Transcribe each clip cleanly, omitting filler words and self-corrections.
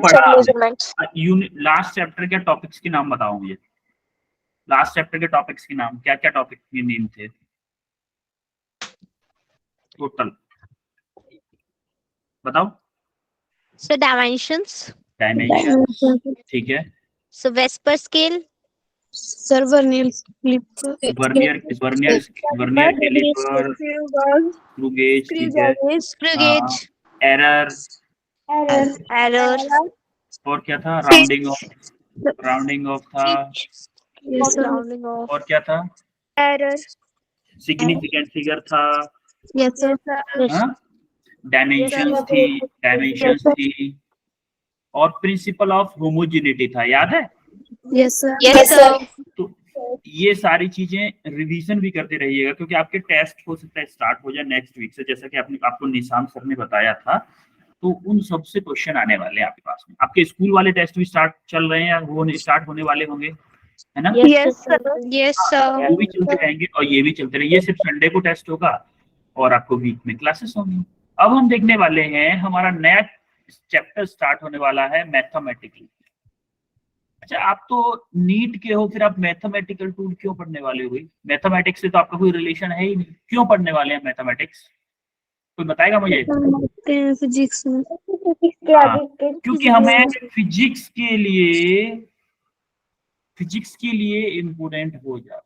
Last chapter के topics के नाम बताओ मुझे। लास्ट चैप्टर के टॉपिक्स के नाम क्या क्या टॉपिक के नेम थे टोटल, बताओ। So dimensions. ठीक है। So Vesper scale. Sir, vernier calliper, screw gauge, ठीक है। Screw gauge. Error, Error. और क्या था? राउंडिंग ऑफ था, Rounding off. और क्या था? error. सिग्निफिकेंट फिगर था, Yes, sir. डायमेंशंस थी, और प्रिंसिपल ऑफ होमोजेनिटी था, याद है? Yes, sir. Yes, sir. तो ये सारी चीजें रिवीजन भी करते रहिएगा, क्योंकि आपके टेस्ट हो सकता है स्टार्ट हो जाए नेक्स्ट वीक से, जैसा कि आपको निशान सर ने बताया था। तो उन सब से क्वेश्चन आने वाले हैं आपके पास में। आपके स्कूल वाले टेस्ट भी स्टार्ट चल रहे हैं या वो स्टार्ट होने वाले होंगे, है ना? Yes, sir. Yes, sir. वो भी चलते रहेंगे और ये भी चलते रहेंगे। ये सिर्फ संडे को टेस्ट होगा और आपको वीक में क्लासेस होंगी। अब हम देखने वाले हैं, हमारा नया चैप्टर स्टार्ट होने वाला है मैथमेटिकल। अच्छा, आप तो नीट के हो, फिर आप मैथमेटिकल टूल क्यों पढ़ने वाले हो? मैथमेटिक्स से तो आपका कोई रिलेशन है ही नहीं, क्यों पढ़ने वाले हैं मैथमेटिक्स? कोई बताएगा मुझे? फिजिक्स में। क्योंकि हमें फिजिक्स के लिए इम्पोर्टेंट हो जाता है।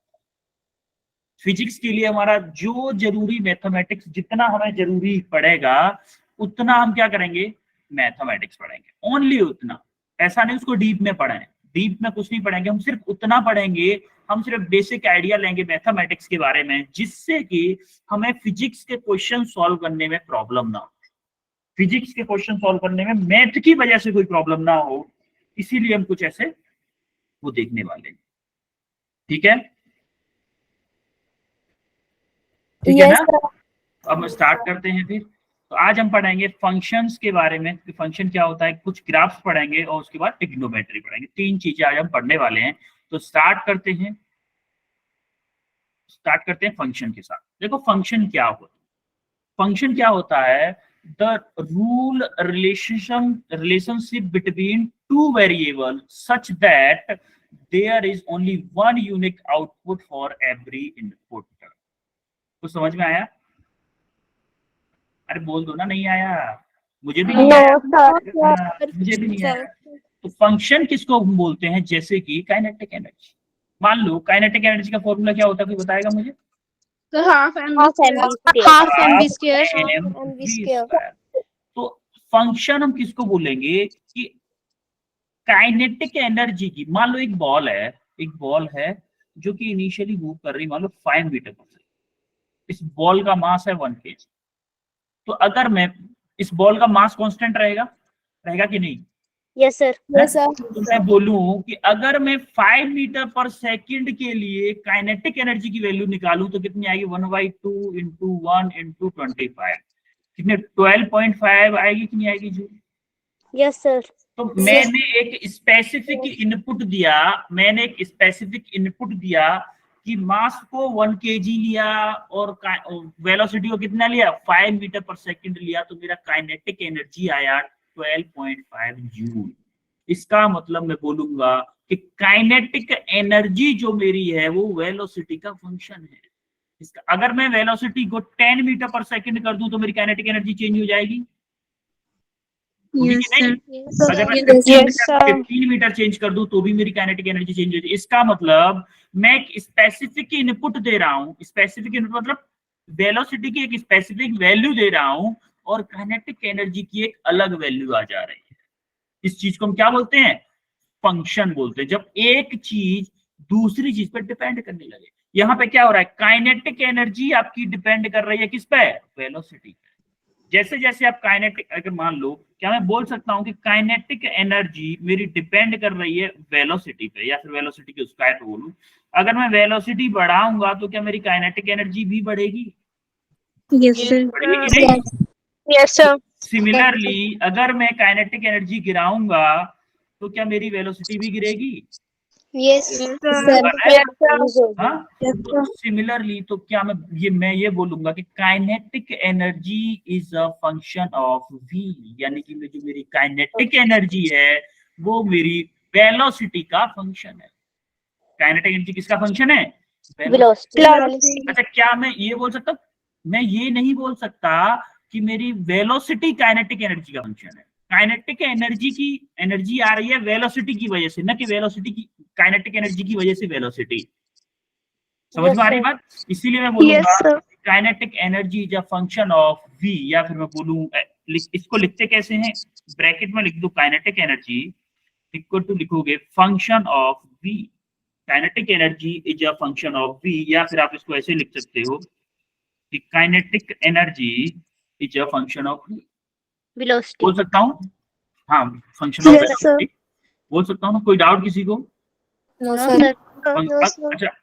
फिजिक्स के लिए हमारा जो जरूरी मैथमेटिक्स जितना हमें जरूरी पड़ेगा उतना हम क्या करेंगे? मैथमेटिक्स पढ़ेंगे, ओनली उतना। ऐसा नहीं उसको डीप में पढ़ें, डीप में कुछ नहीं पढ़ेंगे, हम सिर्फ उतना पढ़ेंगे। हम सिर्फ बेसिक आइडिया लेंगे मैथमेटिक्स के बारे में, जिससे कि हमें फिजिक्स के क्वेश्चन सॉल्व करने में प्रॉब्लम ना हो, फिजिक्स के क्वेश्चन सॉल्व करने में मैथ की वजह से कोई प्रॉब्लम ना हो। इसीलिए हम कुछ ऐसे वो देखने वाले हैं, ठीक है? ठीक है ना? अब हम स्टार्ट करते हैं फिर। तो आज हम पढ़ेंगे फंक्शंस के बारे में, कि फंक्शन क्या होता है, कुछ ग्राफ्स पढ़ेंगे और उसके बाद ट्रिग्नोमेट्री पढ़ेंगे। तीन चीजें आज हम पढ़ने वाले हैं। तो स्टार्ट करते हैं फंक्शन के साथ। देखो फंक्शन क्या होता है। फंक्शन क्या होता है? The rule relationship between two variable such that there is only one unique output for every input. तो समझ में आया? अरे बोल दो ना, नहीं आया? मुझे भी नहीं आया। मुझे भी नहीं आया। तो फंक्शन किसको हम बोलते हैं? जैसे कि काइनेटिक एनर्जी। मान लो काइनेटिक एनर्जी का फॉर्मूला क्या होता है, कोई बताएगा मुझे? Half mv square. तो फंक्शन हम किसको बोलेंगे कि काइनेटिक एनर्जी की। मान लो एक बॉल है जो कि इनिशियली मूव कर रही, मान लो 5 मीटर पर सेकंड। इस बॉल का मास है 1 kg। तो अगर मैं इस बॉल का मास कांस्टेंट रहेगा कि नहीं? Yes, sir. तो मैं बोलूं कि अगर मैं 5 मीटर पर सेकंड के लिए काइनेटिक एनर्जी की वैल्यू निकालूं तो कितनी आएगी? 1/2 × 1 × 25। कितने? 12.5 आएगी कि नहीं आएगी जी? Yes, sir. तो मैंने एक स्पेसिफिक इनपुट दिया कि मास को 1 kg लिया और वेलोसिटी को कितना लिया? 5 मीटर पर सेकंड लिया। तो मेरा काइनेटिक एनर्जी आया 12.5 जूल। इसका मतलब मैं बोलूंगा कि काइनेटिक एनर्जी जो मेरी है वो वेलोसिटी का फंक्शन है। इसका अगर मैं वेलोसिटी को 10 मीटर पर सेकंड कर दूं तो मेरी काइनेटिक एनर्जी चेंज हो जाएगी? अगर मैं 15 मीटर चेंज कर दूं तो भी मेरी काइनेटिक एनर्जी चेंज हो जाएगी। इसका मतलब मैं एक स्पेसिफिक इनपुट दे रहा हूं, स्पेसिफिक इनपुट मतलब वेलोसिटी की एक स्पेसिफिक वैल्यू दे रहा हूं और काइनेटिक एनर्जी की एक अलग वैल्यू आ जा रही है। इस चीज को हम क्या बोलते हैं? फंक्शन बोलते हैं। जब एक चीज दूसरी चीज पर डिपेंड करने लगे। यहाँ पे क्या हो रहा है? काइनेटिक एनर्जी आपकी डिपेंड कर रही है किस पे? वेलोसिटी पे। जैसे जैसे आप काइनेटिक, अगर मान लो, क्या मैं बोल सकता हूं कि काइनेटिक एनर्जी मेरी डिपेंड कर रही है वेलोसिटी पे, या फिर वेलोसिटी के स्क्वायर पे बोलूं। अगर मैं वेलोसिटी बढ़ाऊंगा तो क्या मेरी काइनेटिक एनर्जी भी बढ़ेगी? बढ़ेगी कि नहीं? Yes, sir. सिमिलरली अगर मैं काइनेटिक एनर्जी गिराऊंगा तो क्या मेरी वेलोसिटी भी गिरेगी? Yes, sir. हाँ, तो सिमिलरली तो क्या मैं ये बोलूंगा कि kinetic energy is a function of v, यानी कि जो मेरी काइनेटिक एनर्जी है वो मेरी वेलोसिटी का फंक्शन है। काइनेटिक एनर्जी किसका फंक्शन है? Velocity. अच्छा, क्या मैं ये बोल सकता हूँ? मैं ये नहीं बोल सकता कि मेरी वेलोसिटी काइनेटिक एनर्जी का फंक्शन है। काइनेटिक एनर्जी की एनर्जी आ रही है वेलोसिटी की वजह से, न कि वेलोसिटी की काइनेटिक एनर्जी की वजह से वेलोसिटी। समझ में आ रही बात? इसीलिए मैं बोलूंगा kinetic energy is a function of v, या फिर मैं बोलूं इसको लिखते कैसे हैं, ब्रैकेट में लिख दो काइनेटिक एनर्जी इक्वल टू लिखोगे function of v. Kinetic energy is a function of v, या फिर आप इसको ऐसे लिख सकते हो कि kinetic energy is a function of v. Velocity. बोल सकता हूँ? हाँ, फंक्शन ऑफ वेलोसिटी बोल सकता हूँ ना? कोई डाउट किसी को? No, sir.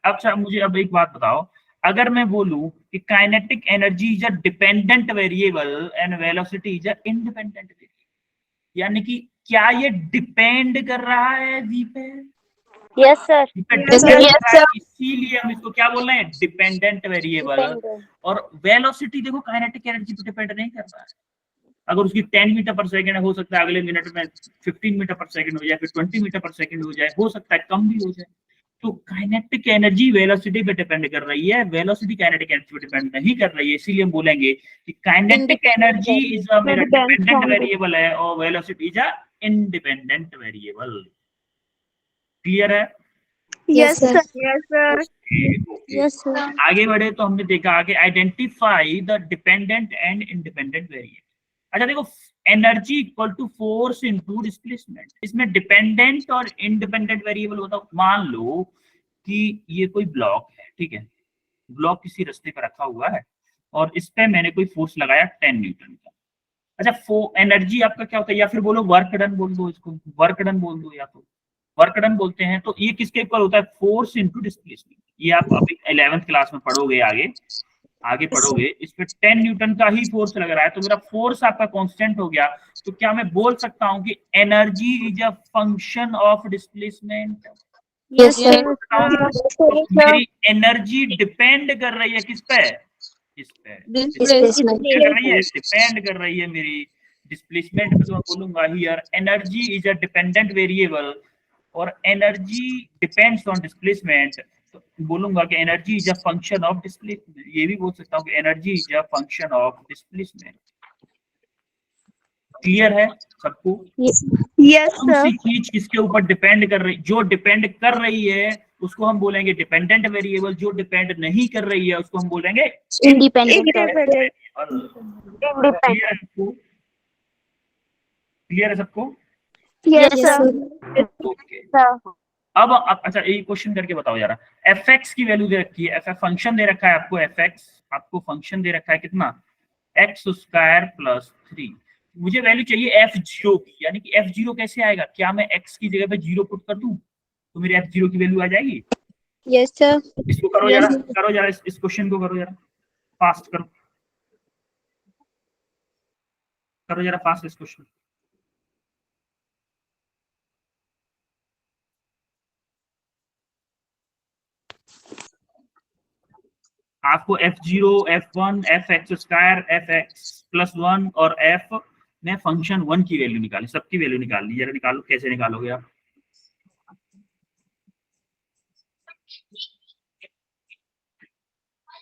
अच्छा, मुझे अब एक बात बताओ, अगर मैं बोलूं कि kinetic energy is a dependent variable and velocity is a independent variable, यानी कि क्या ये डिपेंड कर रहा है वी पे? Yes, sir. इसीलिए हम इसको क्या बोल रहे हैं? Dependent variable. और वेलोसिटी देखो काइनेटिक एनर्जी पे डिपेंड नहीं कर रहा है। अगर उसकी 10 मीटर पर सेकंड है, हो सकता है अगले मिनट में 15 मीटर पर सेकंड हो जाए, फिर 20 मीटर पर सेकंड हो जाए, हो सकता है कम भी हो जाए। तो काइनेटिक एनर्जी वेलोसिटी पे डिपेंड कर रही है, वेलोसिटी काइनेटिक एनर्जी पे डिपेंड नहीं कर रही है। इसीलिए हम बोलेंगे कि काइनेटिक एनर्जी इज अ मेरा डिपेंडेंट वेरिएबल है और velocity is a independent variable. Clear है? Yes, sir. Yes, sir. आगे बढ़े तो हमने देखा आगे identify the dependent and independent variable. अच्छा देखो, energy equal to force into displacement, इसमें डिपेंडेंट और इंडिपेंडेंट वेरिएबल होता। मान लो कि ये कोई ब्लॉक है, ठीक है, ब्लॉक किसी रास्ते पर रखा हुआ है और इस पे मैंने कोई फोर्स लगाया 10 न्यूटन का। अच्छा, एनर्जी आपका क्या होता है, या फिर बोलो वर्क डन बोल दो, इसको वर्क डन बोल दो, या तो वर्क डन बोलते हैं। तो ये किसके इक्वल होता है? Force into displacement. ये आप अभी 11th क्लास में पढ़ोगे, आगे पढ़ोगे। इस पे 10 न्यूटन का ही फोर्स लग रहा है, तो मेरा फोर्स आपका कांस्टेंट हो गया। तो क्या मैं बोल सकता हूं कि energy is a function of displacement? Yes, sir. तो मेरी एनर्जी डिपेंड कर रही है किस पे? इस पे Displacement. क्या कर रही है? डिपेंड कर रही है मेरी डिस्प्लेसमेंट पे। तो मैं बोलूंगा here energy is a dependent variable और एनर्जी डिपेंड्स ऑन डिस्प्लेसमेंट। तो बोलूंगा कि energy is a function of displacement. ये भी बोल सकता हूँ कि energy is a function of displacement. Clear है सबको? Yes, कौन sir. सी चीज किसके ऊपर डिपेंड कर रही? जो डिपेंड कर रही है उसको हम बोलेंगे डिपेंडेंट वेरिएबल, जो डिपेंड नहीं कर रही है उसको हम बोलेंगे Independent. वेरिएबल। क्लियर है सबको? क्लियर है सबको? Yes, Yes, sir. sir. Okay. अब अच्छा एक क्वेश्चन करके बताओ जरा, एफ एक्स की वैल्यू दे रखी है, एफ फंक्शन दे रखा है आपको, एफ एक्स आपको फंक्शन दे रखा है कितना? X square plus 3। मुझे वैल्यू चाहिए एफ जीरो की, यानी कि एफ जीरो कैसे आएगा? क्या मैं एक्स की जगह पे जीरो पुट कर दूं तो मेरी एफ जीरो की वैल्यू आ जाएगी? Yes, sir. इसको करो जरा, करो जरा इस क्वेश्चन को करो जरा, फास्ट करो, करो जरा फास्ट इस क्वेश्चन। आपको F zero, F one, F x square, F x plus one और एफ में फंक्शन वन की वैल्यू निकाली, सबकी वैल्यू निकालनी। जरा निकालो, कैसे निकालोगे आप?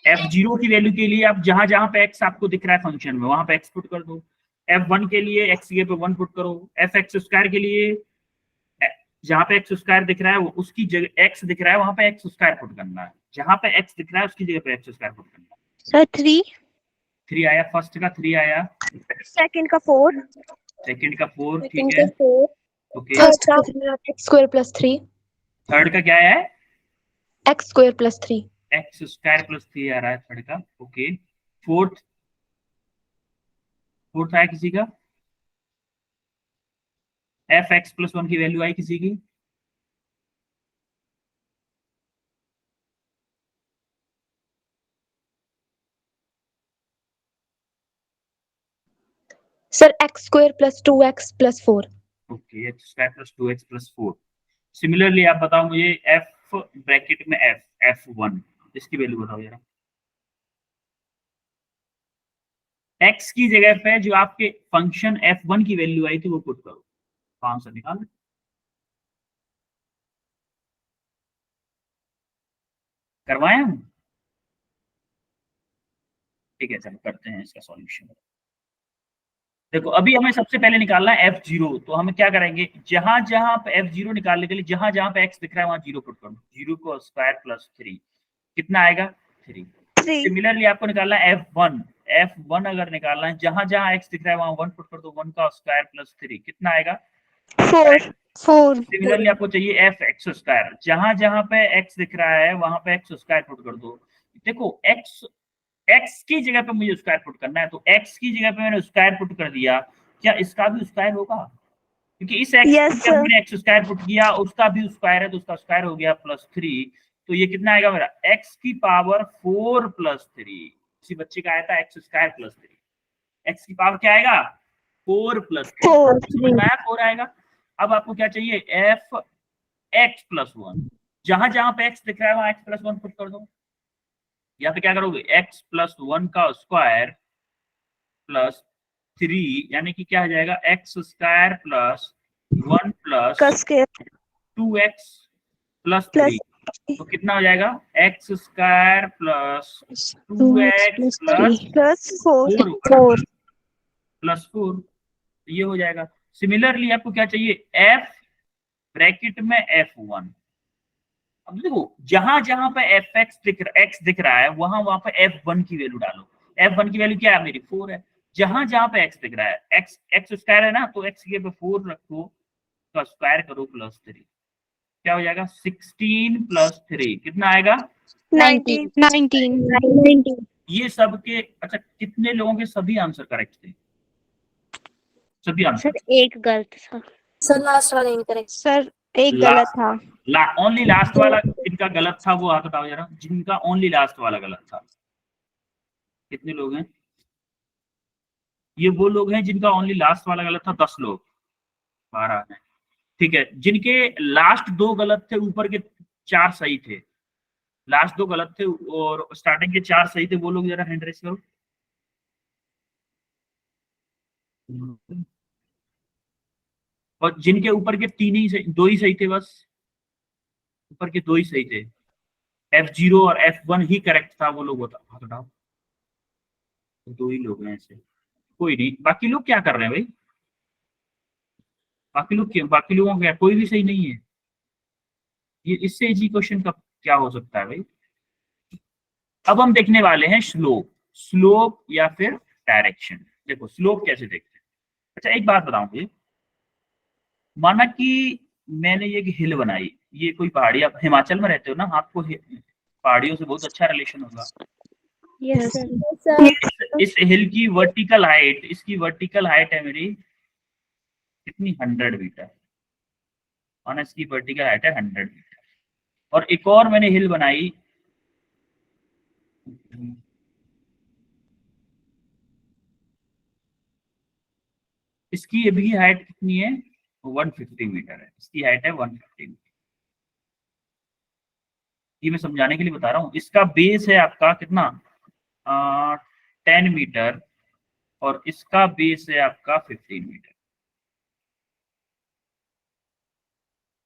एफ जीरो की वैल्यू के लिए आप जहां जहां पे एक्स आपको दिख रहा है फंक्शन में वहां पे एक्स पुट कर दो। एफ वन के लिए एक्स की जगह पे वन पुट करो। एफ एक्स स्क्वायर के लिए जहां पे एक्स स्क्वायर दिख रहा है वो उसकी जगह एक्स दिख रहा है वहां पे एक्स स्क्वायर पुट करना है, जहां पे एक्स दिख रहा है उसकी जगह पे एक्स स्क्वायर पुट करना है। Sir, 3. 3 आया, फर्स्ट का 3 आया, Second का 4. सेकंड का 4, ठीक है, 4. ओके। Third का x square plus 3 थर्ड का क्या है? x square plus 3 x square plus 3 आ रहा है थर्ड का, ओके। फोर्थ, फोर्थ आया किसी का? एफ एक्स प्लस वन की वैल्यू आई किसी की? sir x square plus 2x plus 4 okay, x square plus 2x plus 4, similarly आप बताओ मुझे एफ ब्रैकेट में F1 इसकी वैल्यू बताओ जरा। x की जगह पे जो आपके फंक्शन F1 की वैल्यू आई थी वो पुट करो, आंसर निकाल। करवाएं हम? ठीक है, चलो करते हैं इसका सॉल्यूशन। देखो अभी हमें सबसे पहले निकालना है F0, तो हम क्या करेंगे, जहां जहां पे F0 निकालने के लिए जहां जहां पे x दिख रहा है वहां 0 पुट करो। 0 को स्क्वायर प्लस 3 कितना आएगा 3। 3 सिमिलरली आपको निकालना है F1 अगर निकालना है जहां जहां x दिख रहा है वहां 1 पुट कर दो। 1 का स्क्वायर प्लस 3 कितना आएगा 4 4 सिमिलरली आपको चाहिए fx स्क्वायर, जहां जहां पे x दिख रहा है वहां पे x स्क्वायर पुट कर दो। देखो x की जगह पे मुझे स्क्वायर पुट करना है, तो x की जगह पे मैंने स्क्वायर पुट कर दिया, क्या इसका भी स्क्वायर होगा? क्योंकि इस x Yes, की जगह मैंने x स्क्वायर पुट किया, उसका भी स्क्वायर है तो उसका स्क्वायर हो गया प्लस 3। तो ये कितना आएगा मेरा x की पावर 4 प्लस 3। किसी बच्चे का आया था x स्क्वायर प्लस 3, x की पावर क्या आएगा 4 प्लस 3 4 आएगा। अब आपको क्या चाहिए f x प्लस 1, जहां जहां पे x दिख रहा है वहां x प्लस 1 पुट कर दो। यहाँ पे क्या करोगे x प्लस 1 का स्क्वायर प्लस 3 यानी कि क्या हो जाएगा x square plus 1 plus 2x plus 3, तो कितना हो जाएगा x square plus 2x plus 4 plus 4, ये हो जाएगा। सिमिलरली आपको क्या चाहिए f ब्रैकेट में F1। अब देखो जहां जहां पे x दिख रहा है वहां वहां पे F1 की वैल्यू डालो। F1 की वैल्यू क्या है मेरी 4 है। जहां जहां पे x दिख रहा है x स्क्वायर है ना, तो x की जगह 4 रखो तो स्क्वायर करो प्लस 3, क्या हो जाएगा 16 प्लस 3 कितना आएगा 19 ये सबके अच्छा कितने लोगों के सभी आंसर करेक्ट थे? सभी आंसर सर एक गलत था सर लास्ट वाला इनकरेक्ट सर, एक गलत था। ओनली लास्ट वाला जिनका गलत था वो हाथ उठाओ जरा, जिनका ओनली लास्ट वाला गलत था। कितने लोग हैं? ये वो लोग हैं जिनका ओनली लास्ट वाला गलत था, 10 लोग, 12 हैं। ठीक है, जिनके लास्ट 2 गलत थे ऊपर के 4 सही थे, लास्ट 2 गलत थे और स्टार्टिंग के 4 सही थे, वो लोग जरा हैंड रेस करो। और जिनके ऊपर के 3 ही सही, 2 ही सही थे, बस ऊपर के 2 ही सही थे, F0 और F1 ही करेक्ट था, वो लोग हाथ उठाओ। 2 ही लोग हैं ऐसे, कोई नहीं। बाकी लोग क्या कर रहे हैं भाई? बाकी लोगों का कोई भी सही नहीं है। ये इससे इजी क्वेश्चन का क्या हो सकता है भाई? अब हम देखने वाले हैं स्लोप या फिर डायरेक्शन। देखो स्लोप कैसे देखते हैं। अच्छा एक बात बताऊं मुझे, माना कि मैंने ये हिल बनाई, ये कोई पहाड़ी, आप हिमाचल में रहते हो ना, आपको पहाड़ियों से बहुत अच्छा रिलेशन होगा। Yes sir. इस हिल की वर्टिकल हाइट, इसकी वर्टिकल हाइट है मेरी कितनी 100 मीटर, माना इसकी वर्टिकल हाइट है 100 मीटर। और एक और मैंने हिल बनाई, इसकी भी हाइट कितनी है 150 मीटर है, इसकी हाइट है 150 मीटर। ये मैं समझाने के लिए बता रहा हूँ। इसका बेस है आपका कितना 10 मीटर और इसका बेस है आपका 15 मीटर।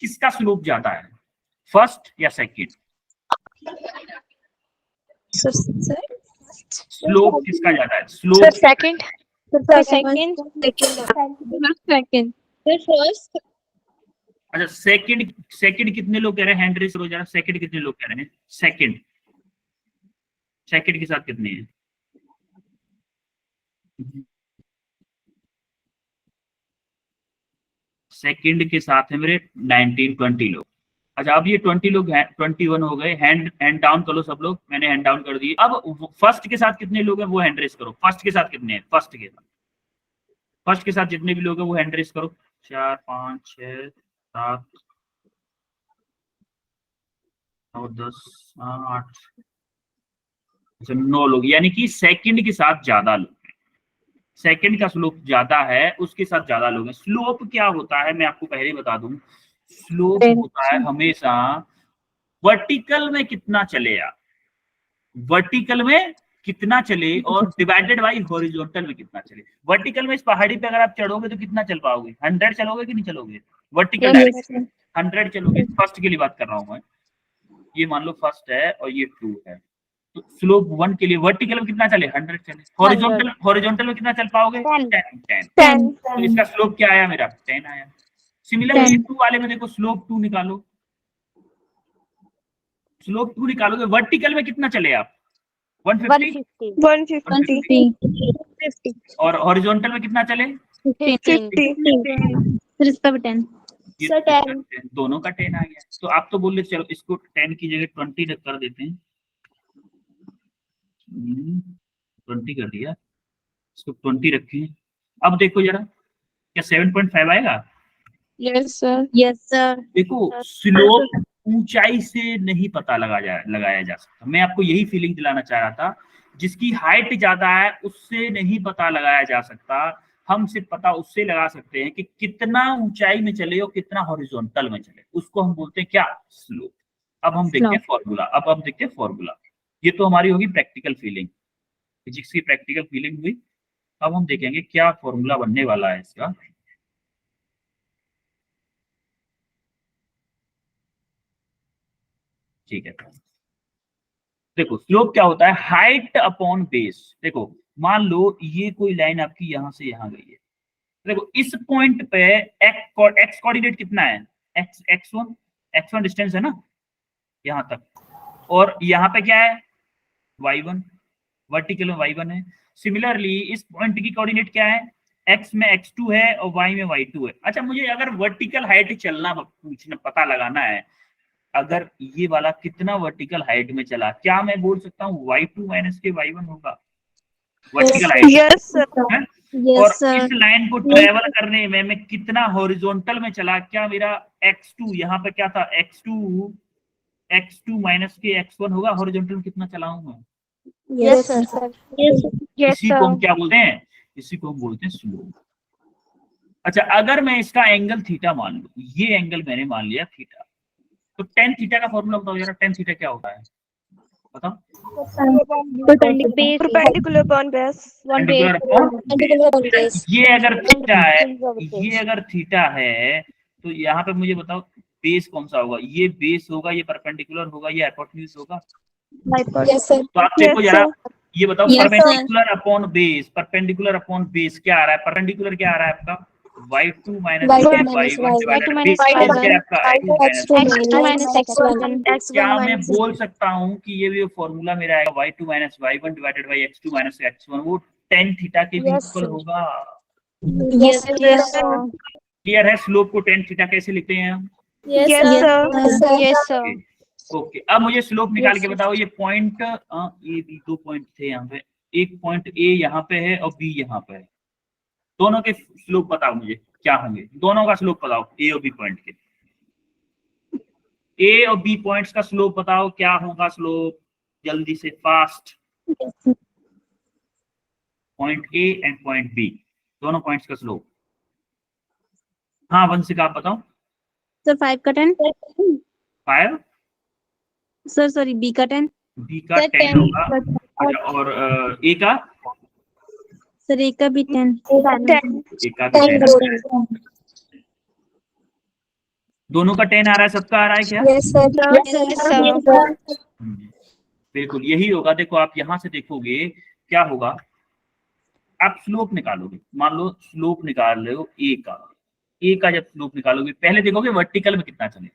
किसका स्लोप ज्यादा है, फर्स्ट या सेकंड? स्लोप किसका ज्यादा है? स्लोप सेकंड सेकंड फर्स्ट अच्छा सेकंड कितने लोग कह रहे हैं? हैंड रेस करो जरा, सेकंड कितने लोग कह रहे हैं? सेकंड के साथ कितने हैं? सेकंड के साथ है मेरे 19-20 लोग। अच्छा अब ये 20 लोग हैं, 21 हो गए। हैंड डाउन करो सब लोग, मैंने हैंड डाउन कर दिए। अब फर्स्ट के साथ कितने लोग हैं वो हैंड रेस करो। फर्स्ट के साथ कितने हैं? फर्स्ट के साथ जितने भी लोग हैं वो हैंड रेस करो। 4 5 6 7 9 10 8 अच्छा 9 लोग, यानी कि सेकंड के साथ ज्यादा लोग हैं। सेकंड का स्लोप ज्यादा है, उसके साथ ज्यादा लोग हैं। स्लोप क्या होता है मैं आपको पहले ही बता दूं। स्लोप होता है हमेशा वर्टिकल में कितना चले आप, वर्टिकल में कितना चले और डिवाइडेड बाई हॉरिजॉन्टल में कितना चले। वर्टिकल में इस पहाड़ी पे अगर आप चढ़ोगे तो कितना चल पाओगे, 100 चलोगे कि नहीं चलोगे, वर्टिकल डायरेक्शन 100 चलोगे। फर्स्ट के लिए बात कर रहा हूं मैं, ये मान लो फर्स्ट है और ये 2 है, तो स्लोप 1 के लिए वर्टिकल में कितना चले, 100 चले। हॉरिजॉन्टल में कितना चल पाओगे, 10। तो इसका स्लोप क्या आया मेरा, 10 आया। सिमिलरली 2 वाले में देखो, स्लोप 2 निकालो, स्लोप 2 निकालोगे, वर्टिकल में कितना चले आप, 150 और हॉरिजॉन्टल में कितना चले, 10. ये 10, दोनों का 10 आ गया। तो आप तो बोल रहे चलो इसको 10 की जगह 20 कर देते हैं, 20 कर दिया, इसको 20 रखें। अब देखो जरा, क्या 7.5 आएगा, Yes, sir. देखो स्लोप ऊंचाई से नहीं पता लगाया जा सकता। मैं आपको यही फीलिंग दिलाना चाह रहा था, जिसकी हाइट ज्यादा है उससे नहीं पता लगाया जा सकता, हम सिर्फ पता उससे लगा सकते हैं कि कितना ऊंचाई में चले और कितना हॉरिजॉन्टल में चले, उसको हम बोलते हैं क्या, स्लोप। अब हम देखते हैं फॉर्मूला, अब हम देखते हैं फॉर्मूला। ये तो हमारी होगी प्रैक्टिकल फीलिंग, फिजिक्स की प्रैक्टिकल फीलिंग हुई। अब हम देखेंगे क्या फॉर्मूला बनने वाला है इसका। ठीक है, देखो स्लोप क्या होता है, हाइट अपॉन बेस। देखो मान लो ये कोई लाइन आपकी यहां से यहां गई है, देखो इस पॉइंट पे एक्स कोऑर्डिनेट कितना है, x1 डिस्टेंस है ना यहां तक, और यहाँ पे क्या है, y1, वर्टिकल में y1 है। सिमिलरली इस पॉइंट की कोऑर्डिनेट क्या है, x में x2 है और y में y2 है। अच्छा, मुझे अगर वर्टिकल हाइट चलना पूछना पता लगाना है, अगर ये वाला कितना वर्टिकल हाइट में चला, क्या मैं बोल सकता हूँ y2 माइनस के y1 होगा वर्टिकल हाइट। Yes, sir. और इस लाइन को ट्रेवल करने में मैं कितना हॉरिजॉन्टल में चला, क्या मेरा x2 यहाँ पे क्या था, x2 माइनस के x1 होगा, हॉरिजॉन्टल में कितना चला हूं मैं। Yes, sir. इसी को हम क्या बोलते हैं, इसी को हम बोलते हैं स्लोप। अच्छा, अगर मैं इसका एंगल थीटा मान लूं, ये एंगल मैंने मान लिया थीटा, तो tan थीटा का फॉर्मूला बताओ जरा, tan थीटा क्या होता है बताओ। Perpendicular upon base. Perpendicular upon base। ये अगर थीटा है, ये अगर थीटा है, तो यहाँ पे मुझे बताओ बेस कौन सा होगा, ये बेस होगा, ये परपेंडिकुलर होगा, ये हाइपोटेन्यूज होगा। Yes, sir. तो आप देखो जरा, ये बताओ Yes, sir. Perpendicular upon base, perpendicular upon base क्या आ रहा है, परपेंडिकुलर क्या आ रहा है आपका, y2 minus y1 divided by x2। क्या मैं बोल सकता हूँ कि ये भी फॉर्मूला मेरा आएगा y2 minus y1 divided by x2 minus x1, वो tan थीटा के भी इक्वल होगा। Yes, sir. क्लियर है, स्लोप को tan थीटा कैसे लिखते हैं हम। Yes, sir. ओके, अब मुझे स्लोप निकाल के बताओ, ये पॉइंट ए बी 2 पॉइंट थे यहाँ पे, एक पॉइंट ए यहाँ पे है और बी यहाँ पे है, दोनों के स्लोप बताओ मुझे क्या होंगे, दोनों का स्लोप बताओ, ए और बी पॉइंट के, ए और बी पॉइंट्स का स्लोप बताओ क्या होगा स्लोप, जल्दी से fast. Point A and point B, दोनों पॉइंट्स का स्लोप। हाँ वंशिक आप बताओ। Sir, 5 का 10. 5, Sir, sorry, B का 10. बी का 10 होगा। अच्छा, और ए का, Sir, A का भी 10. ए का भी 10, दोनों का 10 आ रहा है, सबका आ रहा है क्या। Yes, sir. बिल्कुल यही होगा। देखो आप यहां से देखोगे क्या होगा, आप स्लोप निकालोगे, मान लो स्लोप निकाल रहे हो ए का जब स्लोप निकालोगे, पहले देखोगे वर्टिकल में कितना चले,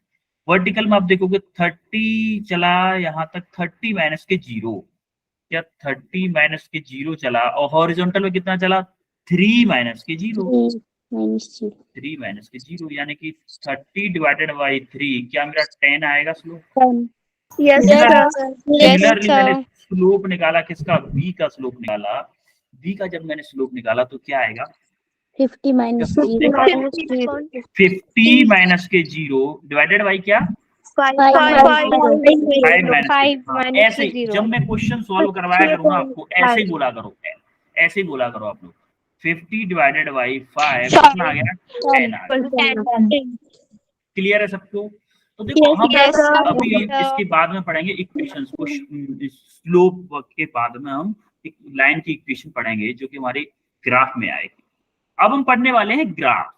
वर्टिकल में आप देखोगे 30 चला यहाँ तक, 30 माइनस के 0, क्या 30 माइनस के 0 चला, और हॉरिजॉन्टल में कितना चला, 3 माइनस के 0, 3 माइनस के 0, यानी कि 30 डिवाइडेड बाई 3, क्या मेरा 10 आएगा स्लोप। सिमिलरली मैंने स्लोप निकाला किसका, बी का स्लोप निकाला, बी का जब मैंने स्लोप निकाला तो क्या आएगा, 50 minus 50 माइनस के 0 डिवाइडेड बाई क्या, 5 माइनस। ऐसे जब मैं क्वेश्चन सॉल्व करवाया करूंगा आपको, ऐसे ही बोला करो, ऐसे ही बोला करो आप लोग, 50 डिवाइडेड बाई 5 कितना आ गया, 10 आ गया। क्लियर है सबको? तो देखो हम Yes, sir. अभी Yes, sir. इसके बाद में पढ़ेंगे इक्वेशंस को, स्लोप के बाद में हम एक लाइन की इक्वेशन पढ़ेंगे जो कि हमारे ग्राफ में आएगी। अब हम पढ़ने वाले हैं ग्राफ।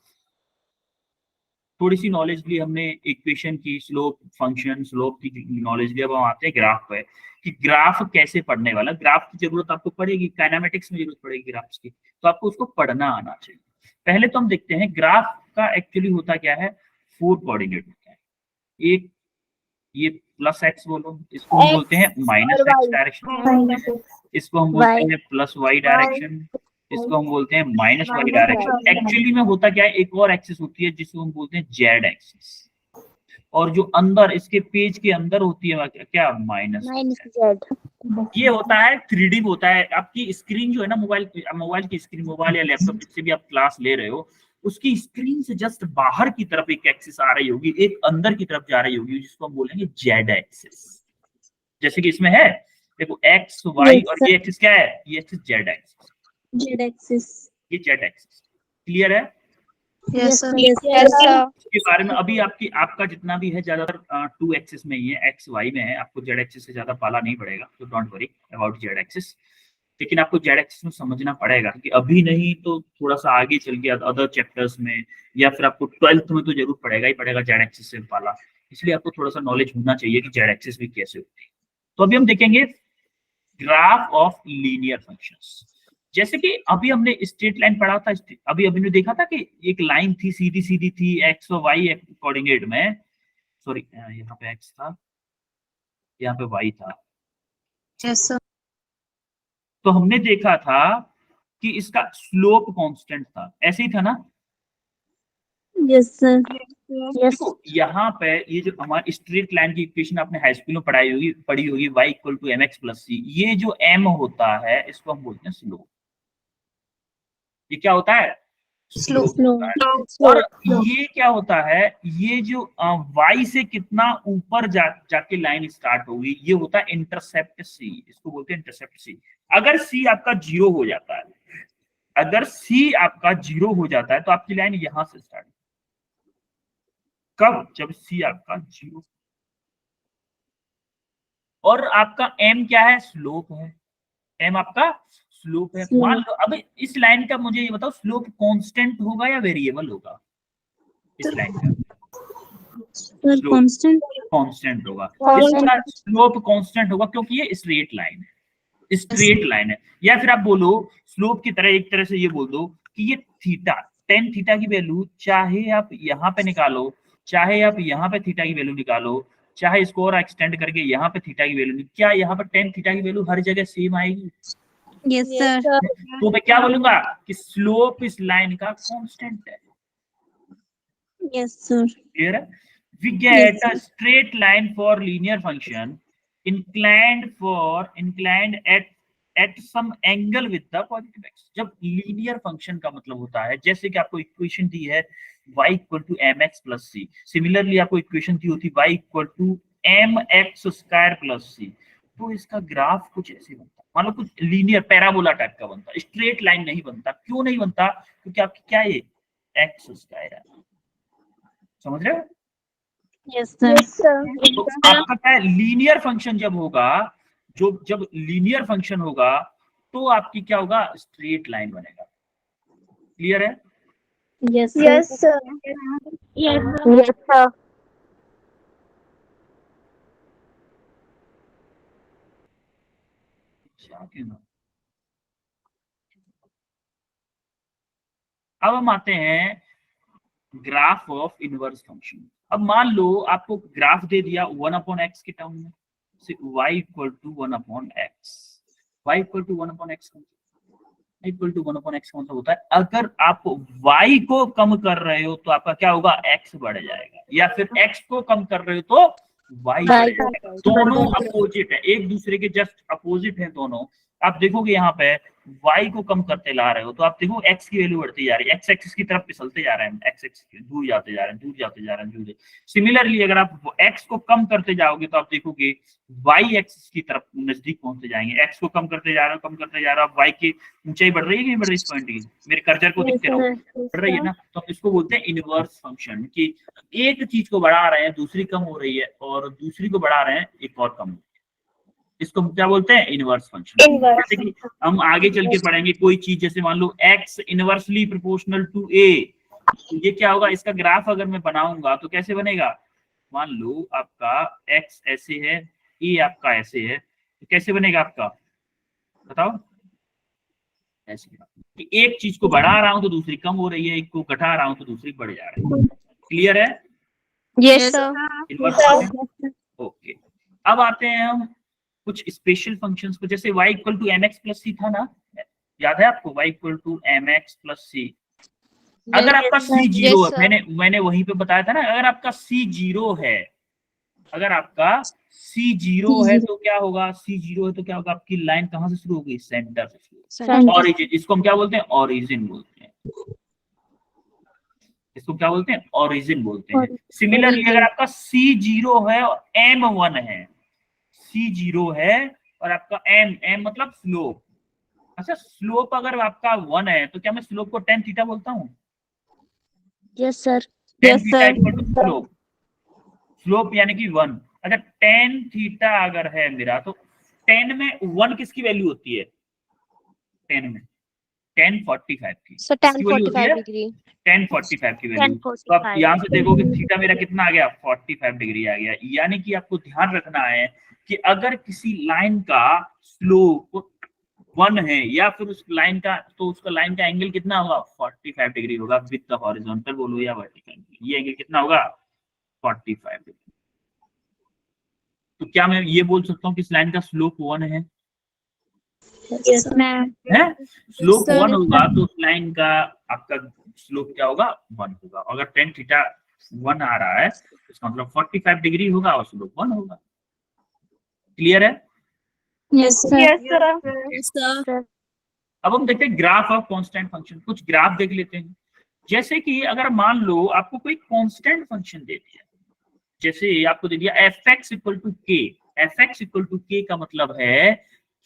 थोड़ी सी नॉलेज ली हमने इक्वेशन की, स्लोप फंक्शन, स्लोप की नॉलेज ली। अब हम आते हैं ग्राफ पे कि ग्राफ कैसे पढ़ने वाला। ग्राफ की जरूरत आपको पड़ेगी, काइनेमेटिक्स में जरूरत पड़ेगी ग्राफ्स की, तो आपको उसको पढ़ना आना चाहिए। पहले तो हम देखते हैं ग्राफ का एक्चुअली होता क्या है। 4 कोऑर्डिनेट होता है। एक ये प्लस एक्स बोलो, इसको हम बोलते हैं माइनस एक्स डायरेक्शन, इसको हम बोलते हैं प्लस वाई डायरेक्शन, इसको हम बोलते हैं माइनस वाई डायरेक्शन। एक्चुअली में होता क्या है, एक और एक्सिस होती है जिसको हम बोलते हैं जेड एक्सिस, और जो अंदर इसके पेज के अंदर होती है क्या, माइनस जेड। ये होता है 3D होता है। आपकी स्क्रीन जो है ना, मोबाइल की स्क्रीन, मोबाइल या लैपटॉप जिससे भी आप क्लास ले रहे हो, उसकी स्क्रीन से जस्ट बाहर की तरफ एक एक्सिस आ रही होगी, एक अंदर की तरफ जा रही होगी, जिसको हम बोलेंगे जेड एक्सिस। जैसे कि इसमें है देखो एक्स वाई, और ये एक्सिस क्या है, ये axis Z axis, Z axis. ये जेड एक्सिस। क्लियर है? Yes sir. Yes, sir. इसके बारे में अभी आपका जितना भी है ज्यादातर 2 एक्सिस में ही है, एक्स वाई में है। आपको जेड एक्सिस से ज्यादा पाला नहीं पड़ेगा, तो don't worry about Z axis. लेकिन आपको जेड एक्सिस में समझना पड़ेगा कि अभी नहीं तो थोड़ा सा आगे चल के अदर चैप्टर्स में, या फिर आपको 12th में तो जरूर पड़ेगा ही पड़ेगा जेड एक्सिस से पाला। इसलिए आपको थोड़ा सा नॉलेज होना चाहिए कि जेड एक्सिस भी कैसे होती है। तो अभी हम देखेंगे ग्राफ ऑफ लीनियर फंक्शंस। जैसे कि अभी हमने स्ट्रेट लाइन पढ़ा था, अभी हमने देखा था कि एक लाइन थी, सीधी सीधी थी, एक्स और वाई कोऑर्डिनेट में, सॉरी यहाँ पे एक्स था, यहाँ पे वाई था। Yes sir. तो हमने देखा था कि इसका स्लोप कांस्टेंट था, ऐसे ही था ना? Yes sir. देखो यहाँ पे ये जो हमारी स्ट्रेट लाइन की इक्वेशन आपने हाई स्कूल में पढ़ी होगी, y equal to mx plus c। ये जो m होता है इसको हम बोलते हैं स्लोप। ये क्या होता है, स्लोप। और ये क्या होता है, ये जो y से कितना ऊपर जाके लाइन स्टार्ट होगी, ये होता है इंटरसेप्ट c। इसको बोलते हैं इंटरसेप्ट c। अगर c आपका 0 हो जाता है, अगर c आपका 0 हो जाता है तो आपकी लाइन यहां से स्टार्ट, कब, जब c आपका 0। और आपका m क्या है, स्लोप है। m आपका स्लोप है। मान लो अब इस लाइन का मुझे ये बताओ, स्लोप कांस्टेंट होगा या वेरिएबल होगा? इस लाइन का कांस्टेंट होगा। इसका स्लोप कांस्टेंट होगा क्योंकि ये स्ट्रेट लाइन है, स्ट्रेट लाइन है। या फिर आप बोलो स्लोप की तरह, एक तरह से ये बोल दो कि ये थीटा, tan थीटा की वैल्यू चाहे आप यहाँ पे निकालो, चाहे आप यहाँ पे थीटा की वैल्यू निकालो, चाहे इसको और एक्सटेंड करके यहाँ पे थीटा की वैल्यू, क्या यहाँ पर tan थीटा की वैल्यू हर जगह सेम आएगी? Yes sir. तो मैं क्या बोलूंगा कि स्लोप इस लाइन का कांस्टेंट है। Yes sir. क्लियर है? We get a straight line for linear function inclined at some angle with the positive x। जब लीनियर फंक्शन का मतलब होता है, जैसे कि आपको इक्वेशन दी है y equal to mx plus c, similarly आपको इक्वेशन दी होती y equal to mx square plus c, तो इसका ग्राफ कुछ ऐसे बनता है, मान लो कुछ लीनियर पैराबोला टाइप का बनता, स्ट्रेट लाइन नहीं बनता। क्यों नहीं बनता? क्योंकि आपकी क्या है, एक्स स्क्वायर है। समझ रहे हो? Yes sir. तो आपका क्या है, लीनियर फंक्शन जब होगा, जब लीनियर फंक्शन होगा तो आपकी क्या होगा, स्ट्रेट लाइन बनेगा। क्लियर है? Yes Yes, sir. Yes, sir. अब हम आते हैं ग्राफ ऑफ इनवर्स फंक्शन। अब मान लो आपको ग्राफ दे दिया 1/x के टर्म में, y equal to 1/x। y equal to 1/x equal to 1/x कौन सा होता है? अगर आप y को कम कर रहे हो तो आपका क्या होगा, x बढ़ जाएगा, या फिर x को कम कर रहे हो तो y बढ़ जाएगा। दोनों अपोजिट है, एक दूसरे के जस्ट अपोजिट है दोनों, आप देखोगे यहाँ पे y को कम करते ला रहे हो तो आप देखो x की वैल्यू बढ़ती जा रही है, x एक्सिस की तरफ फिसलते जा रहे हैं, x एक्सिस दूर जाते जा रहे हैं, दूर जाते जा रहे हैं, दूर। सिमिलरली अगर आप x को कम करते जाओगे तो आप देखोगे y एक्सिस की तरफ नजदीक पहुंचते जाएंगे। x को कम करते जा रहे हो, कम करते जा रहे हो, y की ऊंचाई बढ़ रही है कि नहीं बढ़ रही इस पॉइंट की? मेरे कर्सर को दिखते रहो, बढ़ रही है ना। तो इसको बोलते हैं इनवर्स फंक्शन, कि एक चीज को बढ़ा रहे हैं दूसरी कम हो रही है और दूसरी को बढ़ा रहे हैं एक और कम हो रही है। इसको क्या बोलते हैं? Inverse function. जैसे कि हम आगे चल के पढ़ेंगे कोई चीज, जैसे मान लो x inversely proportional to a, तो ये क्या होगा? इसका ग्राफ अगर मैं बनाऊंगा तो कैसे बनेगा? मान लो आपका x ऐसे है, a आपका ऐसे है, तो कैसे बनेगा आपका? बताओ। ऐसे कि एक चीज को बढ़ा रहा हूं तो दूसरी कम हो रही है, एक को घटा रहा हूं तो दूसरी बढ़ जा रही है। क्लियर है? Yes, sir. Inverse function. Okay, अब आते हैं हम कुछ स्पेशल फंक्शंस को। जैसे y equal to mx plus c था ना, याद है आपको? y equal to mx plus c। अगर आपका c जीरो है, मैंने वहीं पे बताया था ना, अगर आपका c जीरो है, अगर आपका c जीरो है तो क्या होगा? c जीरो है तो क्या होगा? आपकी लाइन कहाँ से शुरू होगी? सेंटर से शुरू। ऑरिजिन, इसको हम क्या बोलते हैं? ऑरिजिन बोलते हैं। इसको क्या बोलते हैं? ऑरिजिन बोलते हैं। सिमिलरली अगर आपका c जीरो है और m1 है, c जीरो है और आपका m मतलब स्लोप। अच्छा, स्लोप अगर आपका 1 है तो क्या मैं स्लोप को tan थीटा बोलता हूँ? Yes, sir. tan Yes, theta sir. Equal to slope, slope यानी कि 1। अच्छा, tan थीटा अगर है मेरा तो tan में 1 किसकी वैल्यू होती है? tan में tan 45 की। So tan 45 degree. tan 45 की वैल्यू। तो आप यहाँ से देखोगे थीटा मेरा कितना आ गया? 45 डिग्री आ गया। यानी कि आपको ध्यान रखना है कि अगर किसी लाइन का स्लोप 1 है या फिर उस लाइन का, तो उसका लाइन का एंगल कितना होगा? 45 डिग्री होगा विद द हॉरिजॉन्टल बोलो या वर्टिकल। ये एंगल कितना होगा? 45 डिग्री। तो क्या मैं ये बोल सकता हूँ कि इस लाइन का स्लोप 1 है? Yes, ma'am. है? Slope Sir. 1 होगा तो उस लाइन का आपका स्लोप क्या होगा? 1 होगा। अगर tan थीटा 1 आ रहा है इसका मतलब 45 डिग्री होगा और स्लोप 1 होगा। क्लियर है? Yes, sir. Yes, sir. Yes, sir. अब हम देखते हैं ग्राफ ऑफ कांस्टेंट फंक्शन। कुछ ग्राफ देख लेते हैं। जैसे कि अगर मान लो आपको कोई कांस्टेंट फंक्शन दे दिया, जैसे आपको दे दिया fx equal to k। fx equal to k का मतलब है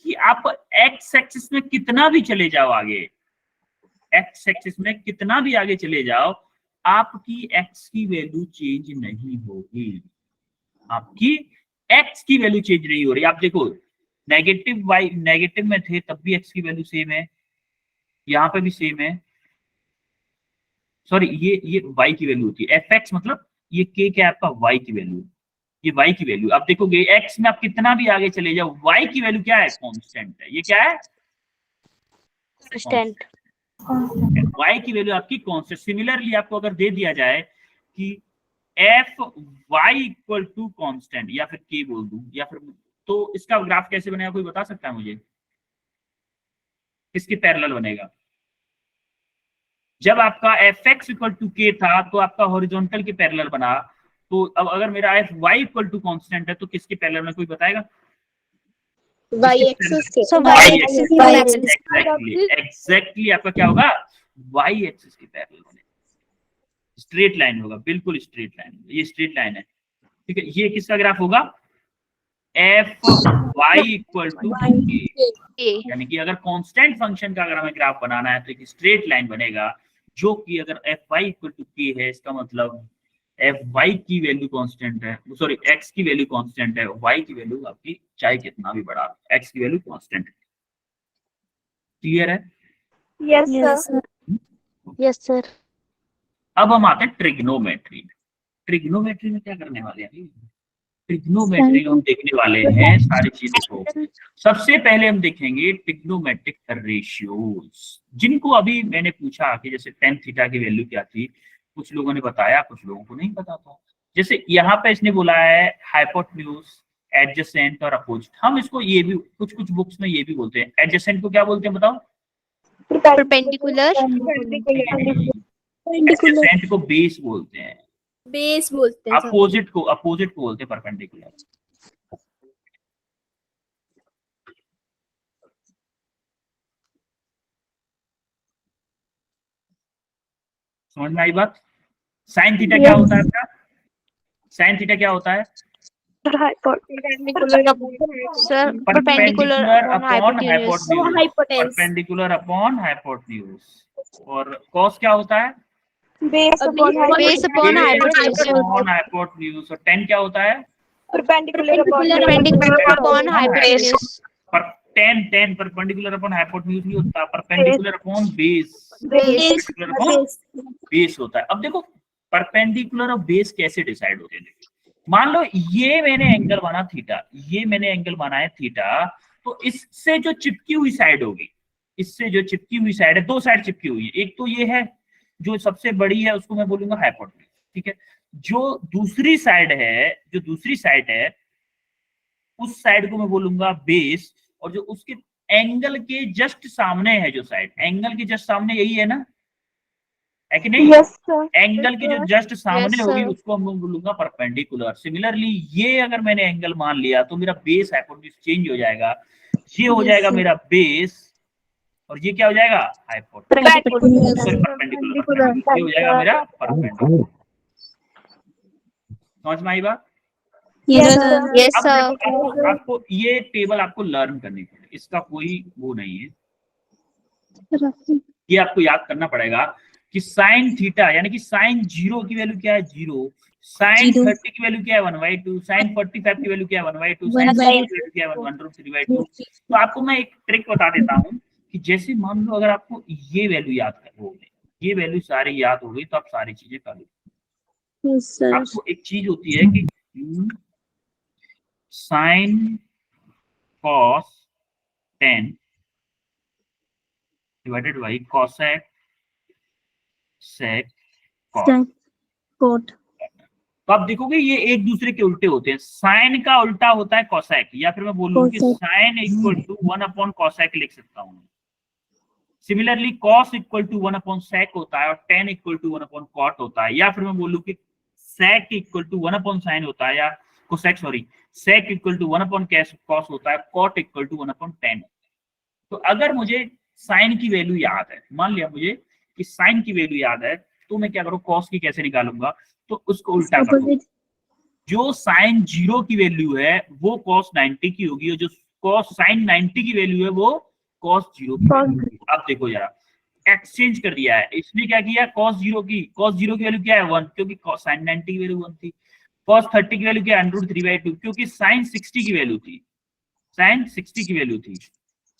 कि आप x एक्सिस में कितना भी चले जाओ आगे, x एक्सिस में कितना भी आगे चले जाओ, आपकी x की वैल्यू चेंज नहीं होगी। आपकी x की वैल्यू चेंज नहीं हो रही। आप देखो नेगेटिव y, नेगेटिव में थे तब भी x की वैल्यू सेम है, यहाँ पे भी सेम है। सॉरी, ये y की वैल्यू होती है। fx मतलब ये k क्या है? आपका y की वैल्यू। ये y की वैल्यू आप देखोगे x में आप कितना भी आगे चले जाओ, y की वैल्यू क्या है? कांस्टेंट है। ये क्या है? Constant. y की वैल्यू आपकी कांस्टेंट। सिमिलरली आपको अगर दे दिया जाए कि f y equal to constant या फिर k बोल दूं या फिर, तो इसका ग्राफ कैसे बनेगा? कोई बता सकता है मुझे? किसके पैरेलल बनेगा? जब आपका एफ एक्स इक्वल टू के था तो आपका हॉरिजॉन्टल के पैरेलल बना। तो अब अगर मेरा f y equal to constant है तो किसके पैरेलल में? कोई बताएगा? Y axis के. So y y axis axis. Exactly आपका क्या होगा? y एक्सिस के पैरेलल बनेगा। स्ट्रेट लाइन होगा, बिल्कुल स्ट्रेट लाइन। ये स्ट्रेट लाइन है, ठीक है। ये किसका ग्राफ होगा? एफ वाई इक्वल टू के। यानी कि अगर कांस्टेंट फंक्शन का अगर हमें ग्राफ बनाना है तो एक स्ट्रेट लाइन बनेगा, जो कि अगर एफ वाई इक्वल टू के है, इसका मतलब एफ वाई की वैल्यू कांस्टेंट है, सॉरी एक्स की वैल्यू कांस्टेंट है, वाई की वैल्यू आपकी चाहे कितना भी बड़ा, एक्स की वैल्यू कांस्टेंट है। क्लियर है? Yes, Yes, sir. sir. Yes, sir. अब हम आते हैं ट्रिग्नोमेट्री में। ट्रिग्नोमेट्री में क्या करने वाले हैं? ट्रिग्नोमेट्री हम देखने वाले हैं सारी चीजें को। सबसे पहले हम देखेंगे ट्रिग्नोमेट्रिक रेशियोज, जिनको अभी मैंने पूछा कि जैसे tan थीटा की वैल्यू क्या थी, कुछ लोगों ने बताया, कुछ लोगों को नहीं पता था। जैसे यहाँ पे इसने बोला है हाइपोटेन्यूज, एडजेसेंट और अपोजिट। हम इसको ये भी कुछ बुक्स में ये भी बोलते हैं। एडजेसेंट को क्या बोलते हैं बताओ? Perpendicular. एडजेसेंट को बेस बोलते हैं, Base बोलते हैं. अपोजिट को बोलते हैं परपेंडिकुलर। समझ में आई बात? साइन थीटा क्या होता है आपका? साइन थीटा क्या होता है? Perpendicular upon hypotenuse. Perpendicular upon hypotenuse. और कॉस क्या होता है? Base upon hypotenuse. Upon hypotenuse. और टेन क्या होता है? Perpendicular upon hypotenuse. पर टेन परपेंडिकुलर अपॉन हाइपोटेन्यूज नहीं होता, perpendicular upon base. Base. Base होता है। अब देखो परपेंडिकुलर और बेस कैसे डिसाइड होते हैं। मान लो ये मैंने एंगल माना थीटा, ये मैंने एंगल माना है थीटा, तो इससे जो चिपकी हुई साइड होगी, इससे जो चिपकी हुई साइड है, दो साइड चिपकी हुई है, एक तो ये है जो सबसे बड़ी है, उसको मैं बोलूंगा हाइपोटेन्यूज, ठीक है। जो दूसरी साइड है उस साइड को मैं बोलूंगा बेस, और जो उसके एंगल के जस्ट सामने है जो साइड, एंगल के जस्ट सामने यही है ना, है कि नहीं? Yes, sir. एंगल के जो जस्ट सामने Yes, होगी sir. उसको हम बोलूंगा परपेंडिकुलर। सिमिलरली ये अगर मैंने एंगल मान लिया तो मेरा बेस हाइपोटेन्यूज चेंज हो जाएगा, ये हो जाएगा मेरा बेस, और ये क्या हो जाएगा? हाइपोटेन्यूज, परपेंडिकुलर, ये हो जाएगा मेरा परपेंडिकुलर। समझ में आई बात? Yes, sir. Yes, अब sir. देखो, आपको ये टेबल आपको लर्न करनी पड़ेगी, इसका कोई वो नहीं है, ये आपको याद करना पड़ेगा कि साइन थीटा यानी कि साइन 0 की वैल्यू क्या है? 0। साइन 30 की वैल्यू क्या है? 1/2। साइन 45 की वैल्यू क्या है? 1/2। साइन 60 की वैल्यू क्या है? 1/3/2। तो आपको मैं एक ट्रिक बता देता हूँ कि जैसे मान लो अगर आपको ये वैल्यू याद हो गई, ये वैल्यू सारी याद हो गई, तो आप सारी चीजें कर लो। Yes, sir. आपको एक चीज होती है कि sine cos 10 divided by cosec sec cos. Cot. तो आप देखोगे ये एक दूसरे के उल्टे होते हैं। साइन का उल्टा होता है कॉसेक, या फिर मैं बोलूं कि Cosec. Sign equal to 1/cosec लिख सकता हूं। Similarly cos equal to 1/sec होता है, और tan इक्वल टू 1/cot होता है, या फिर मैं बोलूं कि sec इक्वल टू 1/sin होता है, या cosec sorry sec equal to 1/cos होता है, cot इक्वल टू 1/tan। तो अगर मुझे साइन की वैल्यू याद है, मान लिया मुझे कि साइन की वैल्यू याद है, तो मैं क्या करूँ? कॉस की कैसे निकालूंगा? तो उसको उल्टा करूँ, जो साइन 0 की वैल्यू है वो cos 90 की होगी, और जो cos साइन 90 की वैल्यू है वो cos 0 की होगी। अब देखो जरा, एक्सचेंज कर दिया है इसने, क्या किया? cos 0 की वैल्यू क्या है? 1, क्योंकि साइन 90 की वैल्यू 1 थी। cos 30 की वैल्यू क्या है? √3/2, क्योंकि साइन 60 की वैल्यू थी, साइन 60 की वैल्यू थी।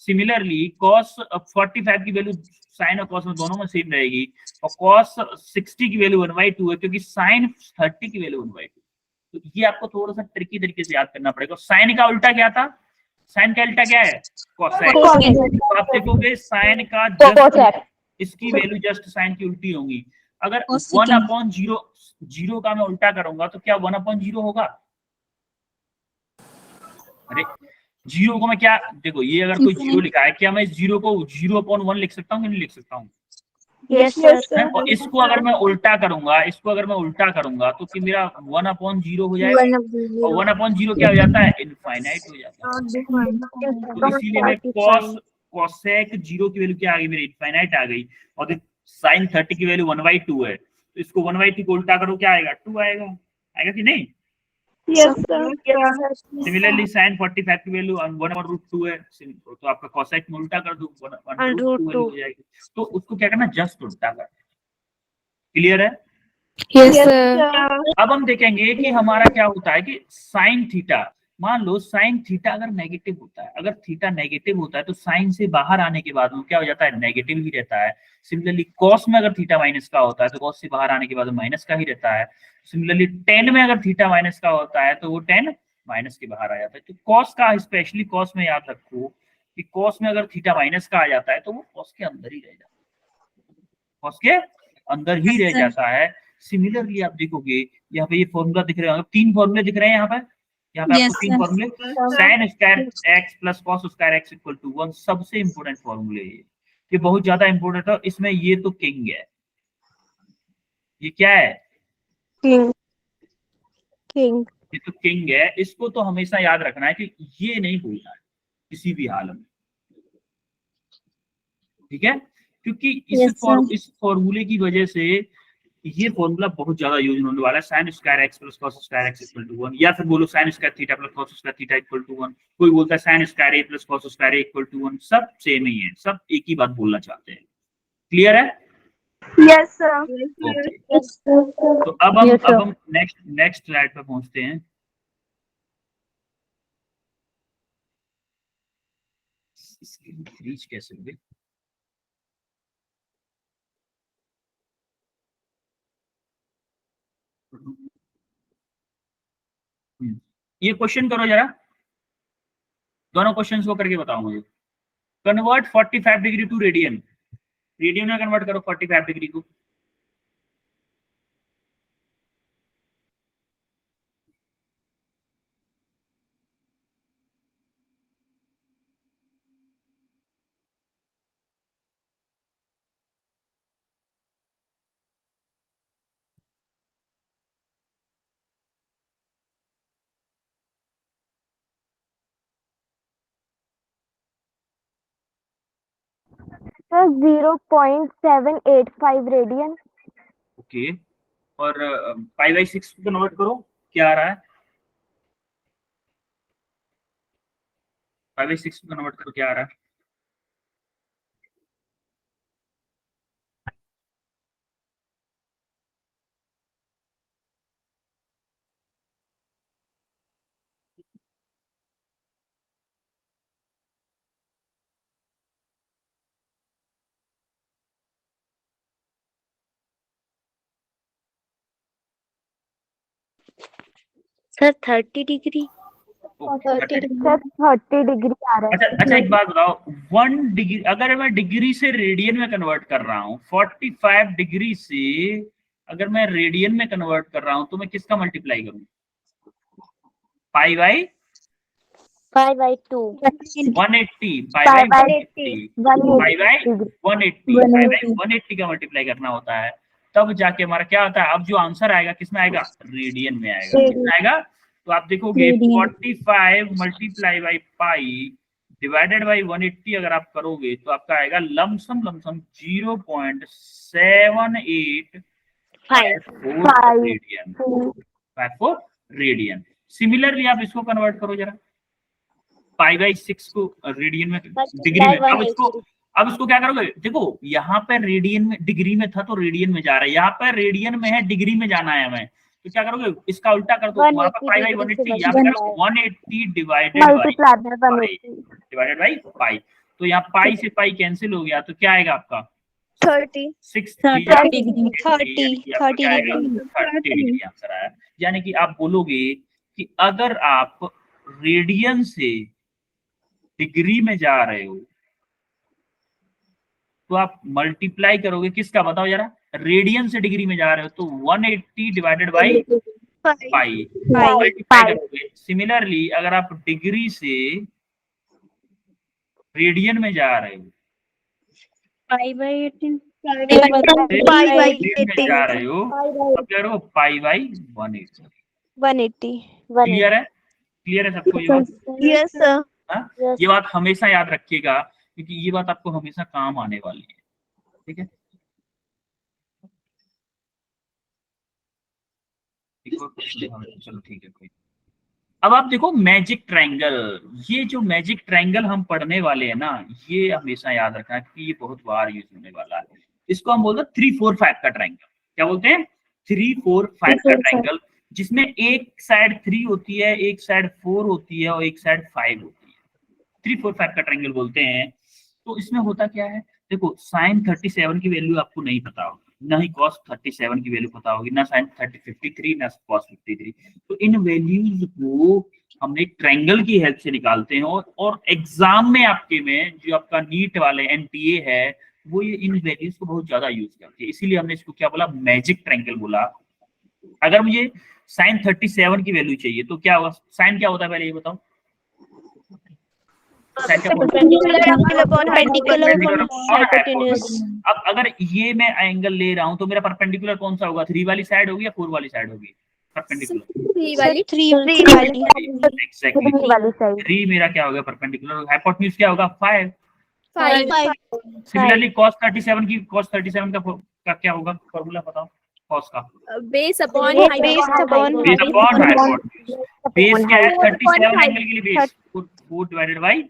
सिमिलरली cos 45 की वैल्यू साइन और cos में दोनों में सेम रहेगी, और cos 60 की वैल्यू 1/2 है, क्योंकि साइन 30 की वैल्यू 1/2। तो ये आपको थोड़ा सा ट्रिकी तरीके से याद करना पड़ेगा। साइन का उल्टा क्या था? साइन का उल्टा क्या है? कोसेक। तो आप देखोगे साइन का जस्ट इसकी वैल्यू जस्ट साइन की उल्टी होगी। अगर 1/0 का मैं उल्टा करूंगा तो क्या 1/0 होगा? अरे 0 को मैं क्या, देखो ये अगर कोई 0 लिखा है, क्या मैं 0 को 0/1 लिख सकता हूँ कि नहीं लिख सकता हूँ? Yes, sir. और इसको अगर मैं उल्टा करूंगा तो कि मेरा 1/0 हो जाएगा, और 1/0 क्या हो जाता है? इनफाइनाइट हो जाता है। तो इसीलिए मैं कोसेक 0 की वैल्यू क्या आ गई? मेरी इनफाइनाइट आ गई। और साइन 30 की वैल्यू 1/2 है, तो इसको 1/2 को उल्टा करो, क्या आएगा? 2 आएगा कि नहीं? Yes, sir. सिमिलरली साइन 45 की वैल्यू 1/√2 है, तो आपका कोसेक में उल्टा कर दो, 1/√2 हो जाएगी। तो उसको क्या करना? जस्ट उल्टा कर। क्लियर है? Yes, sir. अब हम देखेंगे कि हमारा क्या होता है कि साइन थीटा, मान लो साइन थीटा अगर नेगेटिव होता है, अगर थीटा नेगेटिव होता है तो साइन से बाहर आने के बाद वो क्या हो जाता है? नेगेटिव ही रहता है। सिमिलरली कॉस में अगर थीटा माइनस का होता है तो कॉस से बाहर आने के बाद माइनस का ही रहता है। सिमिलरली टेन में अगर थीटा माइनस का होता है तो वो टेन माइनस के बाहर आ जाता है। तो कॉस का, स्पेशली कॉस में याद रखो कि कॉस में अगर थीटा माइनस का आ जाता है तो वो कॉस के अंदर ही रह जाता है, कॉस के अंदर ही रह जाता है। सिमिलरली आप देखोगे यहाँ पे ये फॉर्मूला दिख रहे हैं, 3 फॉर्मूले दिख रहे हैं यहाँ पे आपको 3 फॉर्मूले, sine square x plus cos square x equal to 1, सबसे इंपोर्टेंट फॉर्मूले ये बहुत ज्यादा इंपोर्टेंट है। इसमें ये तो किंग है, ये क्या है? King. ये तो किंग है, इसको तो हमेशा याद रखना है कि ये नहीं भूलना है किसी भी हाल में, ठीक है? क्योंकि इस फॉर्मूले की वजह से ये फॉर्मूला बहुत ज्यादा यूज होने वाला है, sin square x plus cos square x equal to 1, या फिर बोलो sin square theta plus cos square theta equal to 1, कोई बोलता है sin square a plus cos square a equal to 1, सब सेम ही है, सब एक ही बात बोलना चाहते हैं। क्लियर है? Yes, sir. Okay, Yes, sir. तो अब हम नेक्स्ट स्लाइड पे पहुंचते हैं। रीच कैसे होगी? ये क्वेश्चन करो जरा, दोनों क्वेश्चंस को करके बताओ मुझे। Convert 45 degree to radian, radian में कन्वर्ट करो 45 डिग्री को। Sir, 0.785 radian. ओके, और 5/6 को कन्वर्ट करो, क्या आ रहा है? 5/6 को कन्वर्ट करो, क्या आ रहा है? Sir, 30 degree. ओके, 30 degree आ रहा है. अच्छा एक बात बताओ, 1 डिग्री अगर मैं डिग्री से रेडियन में कन्वर्ट कर रहा हूँ, 45 डिग्री से अगर मैं रेडियन में कन्वर्ट कर रहा हूँ, तो मैं किसका मल्टीप्लाई करूँ? Pi by 5/2. 180, pi by 180, pi by 180, pi by 180 का मल्टीप्लाई करना होता है, तब जाके हमारा क्या होता है? अब जो आंसर आएगा किसमें आएगा? रेडियन में आएगा। किसमें आएगा? तो आप देखोगे 45 multiply by pi divided by 180 अगर आप करोगे तो आपका आएगा लमसम 0.7854 रेडियन, 54 रेडियन। सिमिलरली आप इसको कन्वर्ट करो जरा, पाई बाई 6 को रेडियन में, डिग्री में। अब इसको क्या करोगे? देखो यहाँ पे रेडियन में, डिग्री में था तो रेडियन में जा रहा है, यहाँ पे रेडियन में है, डिग्री में जाना है हमें, तो क्या करोगे? इसका उल्टा कर दो, वहां पर पाई बाई 180, यहाँ पे 180 डिवाइडेड बाई पाई, तो यहाँ पाई से पाई कैंसिल हो गया, तो क्या आएगा आपका? 30 30 डिग्री आंसर आया। यानी कि आप बोलोगे कि अगर आप रेडियन से डिग्री में जा रहे हो तो आप मल्टीप्लाई करोगे किसका? बताओ जरा, रेडियन से डिग्री में जा रहे हो तो 180 डिवाइडेड बाई पाई मल्टीप्लाई करोगे। सिमिलरली अगर आप डिग्री से रेडियन में जा रहे हो, 5/18. में जा रहे हो, अब क्या करो? Pi by 180। क्लियर है? क्लियर है सबको ये बात? Yes, sir. हाँ? ये बात हमेशा याद रखिएगा, क्योंकि ये बात आपको हमेशा काम आने वाली है। ठीक है, चलो ठीक है कोई। अब आप देखो मैजिक ट्रायंगल, ये जो मैजिक ट्रायंगल हम पढ़ने वाले हैं ना, ये हमेशा याद रखना क्योंकि ये बहुत बार यूज होने वाला है। इसको हम बोलते हैं 3-4-5 का ट्रायंगल। क्या बोलते हैं? 3-4-5 का ट्रायंगल, जिसमें एक साइड 3 होती है, एक साइड 4 होती है और एक साइड 5 होती है। 3-4-5 का ट्रायंगल बोलते हैं। तो इसमें होता क्या है? देखो sin 37 की वैल्यू आपको नहीं पता होगी, ना ही cos 37 की वैल्यू पता होगी, ना sin 53 ना cos 53। तो इन वैल्यूज को हमने एक ट्रायंगल की हेल्प से निकालते हैं, और एग्जाम में आपके में जो आपका नीट वाले NTA है वो ये इन वैल्यूज को बहुत ज्यादा यूज करते हैं, इसीलिए हमने इसको क्या बोला? मैजिक ट्रायंगल बोला। अगर मुझे sin 37 की वैल्यू चाहिए तो क्या होगा? sin क्या होता है पहले ये बताओ? अब अगर ये मैं एंगल ले रहा हूं तो मेरा परपेंडिकुलर कौन सा होगा? 3 वाली साइड होगी या 4 वाली साइड होगी? परपेंडिकुलर 3 मेरा क्या होगा? परपेंडिकुलर। हाइपोटेन्यूज क्या होगा? 5। सिमिलरली cos 37 का क्या होगा फॉर्मूला बताओ? कॉस का base upon Based upon base upon hypotenuse. Base क्या है 37 4.5 एंगल के लिए base 4 divided by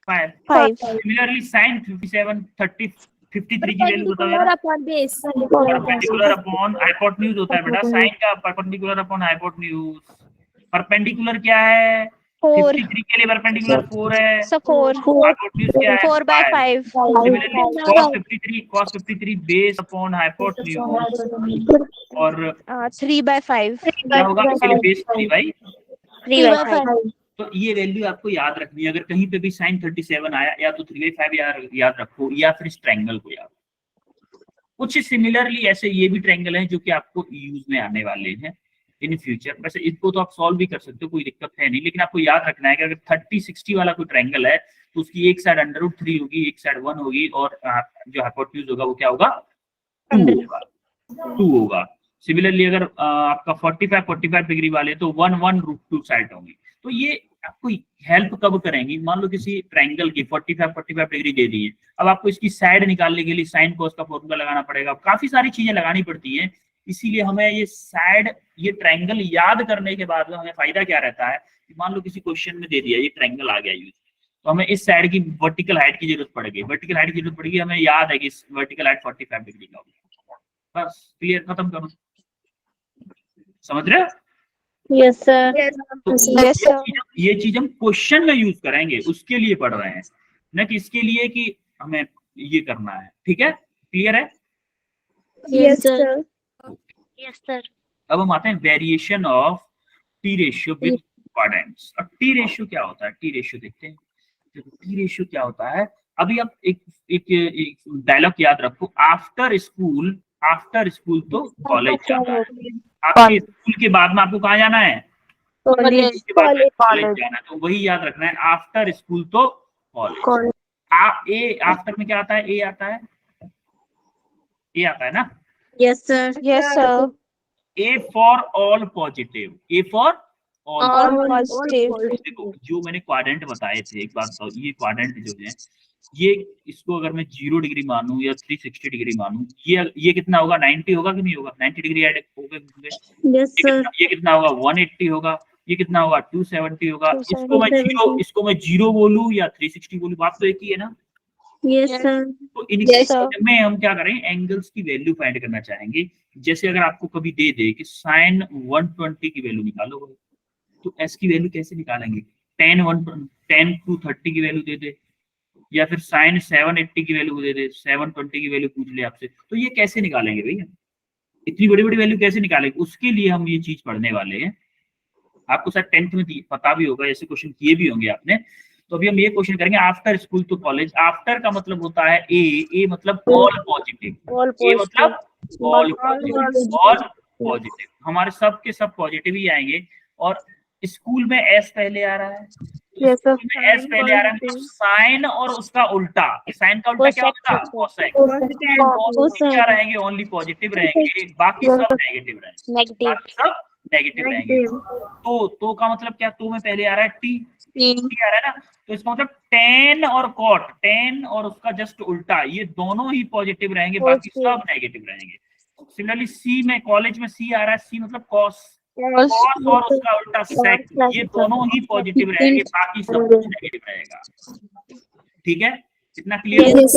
5। 5. Similarly sin 57 30 53 की वैल्यू बताओ यार। Upon base perpendicular upon hypotenuse होता है बेटा, साइन का परपेंडिकुलर अपॉन हाइपोटेन्यूज। परपेंडिकुलर क्या है 4. 53 के लिए परपेंडिकुलर 4 है, So 4. हाइपोटेन्यूज क्या है 4 by 5. Similarly cos 53 base upon hypotenuse और 3 by 5. क्या होगा इसके लिए बेस 3 बाई। 3 by 5. तो ये वैल्यू आपको याद रखनी है, अगर कहीं पे भी sin 37 आया या तो 3/5 याद रखो या फिर इस ट्रायंगल को याद। कुछ सिमिलरली ऐसे ये भी ट्रायंगल हैं जो कि आपको यूज में आने वाले हैं इन फ्यूचर। वैसे इसको तो आप सॉल्व भी कर सकते हो, कोई दिक्कत है नहीं, लेकिन आपको याद रखना है कि अगर 30-60 वाला कोई ट्रायंगल है तो उसकी एक साइड √3 होगी, एक साइड 1 होगी और जो हाइपोटेन्यूज होगा वो क्या होगा 2 होगा। सिमिलरली अगर आपका 45 डिग्री वाले तो 1 साइड होंगी। तो ये आपको हेल्प कब करेंगी, मान लो किसी ट्रायंगल की 45 डिग्री दे दी है, अब आपको इसकी साइड निकालने के लिए साइन कॉस का फॉर्मूला लगाना पड़ेगा, काफी सारी चीजें लगानी पड़ती हैं। इसीलिए हमें ये साइड ये ट्रायंगल याद करने के बाद हमें फायदा क्या रहता है कि मान लो किसी क्वेश्चन में दे दिया ये ट्रायंगल आ गया यूज, तो हमें इस साइड की वर्टिकल हाइट की जरूरत पड़ेगी, वर्टिकल हाइट की जरूरत पड़ेगी, हमें याद है कि वर्टिकल हाइट 45 डिग्री का होगा। बस क्लियर, खत्म करो, समझ रहे हो? Yes sir. तो Yes sir. ये चीज हम क्वेश्चन में यूज करेंगे, उसके लिए पढ़ रहे हैं, न कि इसके लिए कि हमें ये करना है। ठीक है, क्लियर है? Yes sir. Yes sir. अब हम आते हैं variation of T ratio with quadrants. अब टी रेशियो क्या होता है, टी रेशियो देखते हैं। टी रेशियो क्या होता है, अभी आप एक डायलॉग याद रखो, आफ्टर स्कूल तो कॉलेज जाना है, आपके स्कूल के बाद में आपको कहाँ जाना है, College. के बाद में कॉलेज जाना है, तो वही याद रखना है, आफ्टर स्कूल तो कॉलेज। ए आफ्टर में क्या आता है, ए आता है, ए आता है ना। Yes sir. Yes sir. A for all positive, A for All positive. देखो जो मैंने क्वाड्रेंट बताए थे, एक बात बताओ, ये क्वाड्रेंट जो है ये इसको अगर मैं 0 डिग्री मानूं या 360 डिग्री मानूं, ये कितना होगा, 90 होगा कि नहीं होगा, 90 डिग्री ऐड होगा। Yes sir. ये कितना होगा 180 होगा, ये कितना होगा 270 होगा। इसको मैं 0 बोलूं या 360 बोलूं, बात तो एक ही है ना। Yes sir. तो इन में हम क्या करें, एंगल्स की वैल्यू फाइंड करना चाहेंगे। जैसे अगर आपको कभी दे दे कि sin 120 की वैल्यू निकालो, तो s की वैल्यू कैसे निकालेंगे, tan 230 की वैल्यू दे दे, या फिर sin 780 की वैल्यू दे दे, 720 की वैल्यू पूछ ले आपसे, तो ये कैसे निकालेंगे भैया, इतनी बड़ी बड़ी वैल्यू कैसे निकालेंगे? उसके लिए हम ये चीज पढ़ने वाले हैं। आपको शायद 10th में पता भी होगा, ऐसे क्वेश्चन किए भी होंगे आपने। तो अभी हम ये क्वेश्चन करेंगे, after school to college. After का मतलब होता है ए मतलब ऑल पॉजिटिव, ए मतलब ऑल पॉजिटिव, हमारे सब के सब पॉजिटिव ही आएंगे। और स्कूल में एस पहले आ रहा है, Yes sir. एस पहले आ रहा है, मतलब साइन और उसका उल्टा, साइन का उल्टा क्या होगा, कोसाइन। क्या रहेंगे, ओनली पॉजिटिव रहेंगे, बाकी सब नेगेटिव रहेंगे, Negative. सब नेगेटिव रहेंगे। तो का मतलब क्या, तो में पहले आ रहा है टी आ रहा है ना, तो इसका मतलब टेन और कॉट, टेन और उसका जस्ट उल्टा, ये दोनों ही पॉजिटिव रहेंगे, बाकी सब नेगेटिव रहेंगे। सिमिलरली सी में, कॉलेज में सी आ रहा है, सी मतलब कॉस, कॉस और उसका उल्टा सेक, ये दोनों ही पॉजिटिव रहेंगे, बाकी सब कुछ नेगेटिव रहेगा। ठीक है, इतना क्लियर? Yes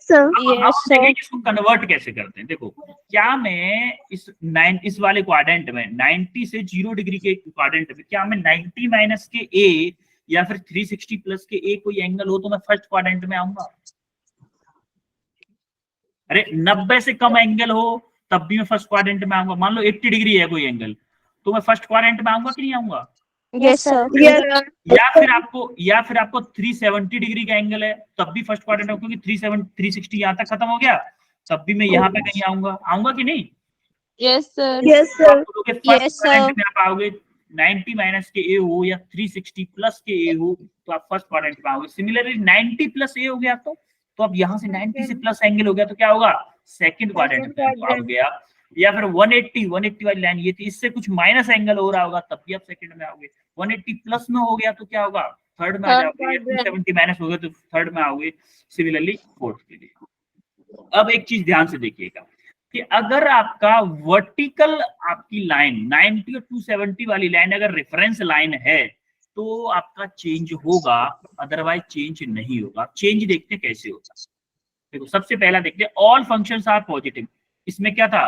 sir. अब देखेंगे इसको कन्वर्ट कैसे करते हैं। देखो, क्या मैं इस वाले क्वाड्रेंट में 90 से 0 डिग्री के क्वाड्रेंट में, क्या मैं 90 माइनस के ए या फिर 360 प्लस के ए कोई एंगल हो तो मैं फर्स्ट क्वाड्रेंट में आऊंगा? अरे 90 से कम एंगल हो तब भी मैं फर्स्ट क्वाड्रेंट में आऊंगा। मान लो 80 डिग्री है कोई एंगल, तो मैं फर्स्ट क्वाड्रेंट में आऊंगा कि नहीं आऊंगा? Yes sir. या फिर आपको 370 डिग्री का एंगल है तब भी फर्स्ट क्वाड्रेंट में, क्योंकि 360 यहाँ तक खत्म हो गया, तब भी मैं यहाँ पे कहीं आऊंगा कि नहीं? Yes sir. Yes sir. First quadrant में आप आओगे, 90 माइनस के ए हो या 360 प्लस के ए हो तो आप फर्स्ट क्वाड्रेंट में आओगे। सिमिलरली 90 प्लस ए हो गया तो अब यहाँ से 90 से प्लस एंगल हो गया तो क्या होगा, सेकंड क्वाड्रेंट में आओगे आप। या फिर 180 वाली लाइन ये थी, इससे कुछ माइनस एंगल हो रहा होगा तब भी आप सेकंड में आओगे। 180 प्लस में हो गया तो क्या होगा, थर्ड में आ जाओगे। 270 माइनस हो गया तो थर्ड में आओगे। सिमिलरली फोर्थ के लिए। अब एक चीज ध्यान से देखिएगा, कि अगर आपका वर्टिकल आपकी लाइन 90 और 270 वाली लाइन अगर रेफरेंस लाइन है तो आपका चेंज होगा, अदरवाइज चेंज नहीं होगा। चेंज देखते कैसे होगा, देखो सबसे पहला देखते हैं ऑल फंक्शंस आर पॉजिटिव। इसमें क्या था,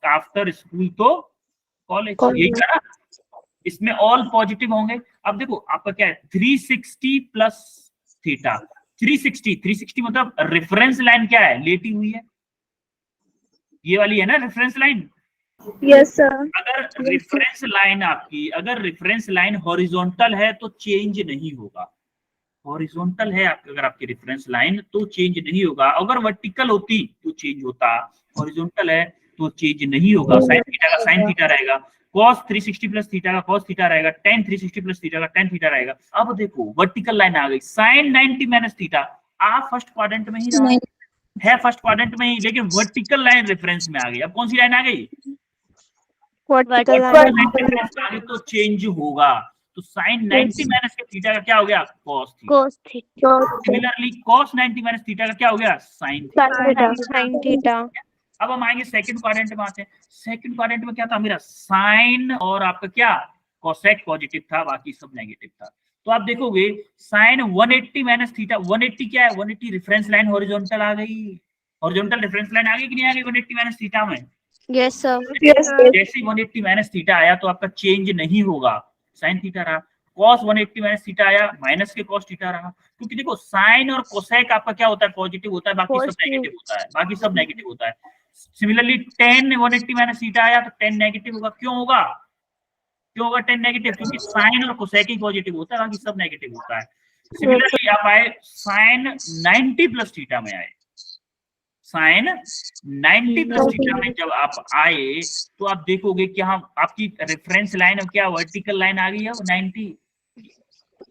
आफ्टर स्कूल तो कॉलेज, यही था ना, इसमें ऑल पॉजिटिव होंगे। अब देखो आपका क्या है 360 प्लस थीटा, 360 मतलब रेफरेंस लाइन क्या है, लेटी हुई है, ये वाली है ना रेफरेंस लाइन। Yes sir. अगर रेफरेंस लाइन आपकी, अगर रेफरेंस लाइन हॉरिजॉन्टल है तो चेंज नहीं होगा। हॉरिजॉन्टल है आपकी, अगर आपकी रेफरेंस लाइन तो चेंज नहीं होगा। अगर वर्टिकल होती तो चेंज होता, हॉरिजॉन्टल है तो चेंज नहीं होगा। साइन थीटा का साइन थीटा रहेगा, cos 360 प्लस थीटा का cos थीटा रहेगा, tan 360 प्लस थीटा का tan थीटा रहेगा। अब देखो वर्टिकल लाइन आ गई, sin 90 माइनस थीटा, आप फर्स्ट क्वाड्रेंट में ही रहा है फर्स्ट क्वाड्रेंट में ही, लेकिन वर्टिकल लाइन रेफरेंस में आ गई। अब कौन सी लाइन आ गई, वर्टिकल रेफरेंस आ गई तो चेंज होगा। तो sin 90 माइनस के थीटा का क्या हो गया, cos theta. cos theta similarly cos 90 minus theta का क्या हो गया, sin थीटा। sin theta. अब हम आएंगे सेकंड क्वाड्रेंट में आते हैं। सेकंड क्वाड्रेंट में क्या था मेरा, साइन और आपका क्या कोसेक पॉजिटिव था, बाकी सब नेगेटिव था। तो आप देखोगे साइन 180 माइनस थीटा, 180 क्या है, 180 रेफरेंस लाइन हॉरिजॉन्टल आ गई, हॉरिजॉन्टल रेफरेंस लाइन आ गई कि नहीं आ गई 180 माइनस थीटा में। Yes sir. जैसे ही 180 माइनस थीटा आया तो आपका चेंज नहीं होगा, साइन थीटा रहा। cos 180 माइनस थीटा आया, माइनस के cos थीटा रहा। क्योंकि देखो साइन और कोसेक आपका क्या होता है, पॉजिटिव होता है, बाकी सब नेगेटिव होता है, बाकी सब नेगेटिव होता है। सिमिलरली tan 180 माइनस थीटा आया तो tan नेगेटिव होगा। क्यों होगा, क्यों होगा tan नेगेटिव, क्योंकि साइन और कोसेक ही पॉजिटिव होता है, बाकी सब नेगेटिव होता है। सिमिलरली आप आए साइन 90 प्लस थीटा में आए, साइन 90 प्लस थीटा में जब आप आए तो आप देखोगे कि हाँ आपकी रेफरेंस लाइन अब क्या वर्टिकल लाइन आ गई है 90।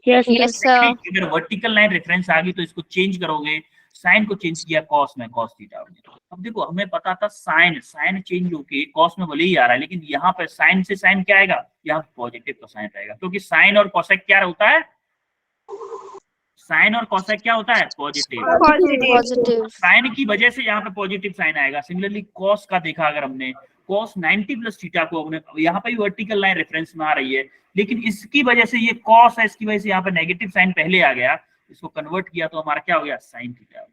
Yes sir. अगर वर्टिकल लाइन रेफरेंस आ गई तो इसको चेंज करोगे, साइन को चेंज किया कॉस में, कॉस थीटा हो गया। अब देखो हमें पता था साइन चेंज होके कॉस में भले ही आ रहा है, लेकिन यहाँ पर साइन से साइन क्या आएगा, यहाँ पॉजिटिव का साइन रहेगा, क्योंकि साइन और कोसेक क्या होता है, साइन और कोसेक क्या होता है, पॉजिटिव। पॉजिटिव साइन की वजह से यहाँ पे पॉजिटिव साइन आएगा। सिमिलरली कॉस का देखा अगर हमने, cos 90 प्लस थीटा को हमने, यहाँ पे वर्टिकल लाइन रेफरेंस में आ रही है, लेकिन इसकी वजह से ये cos है, इसकी वजह से यहाँ पे नेगेटिव साइन पहले आ गया, इसको कन्वर्ट किया तो हमारा क्या हो गया, साइन थीटा हो गया।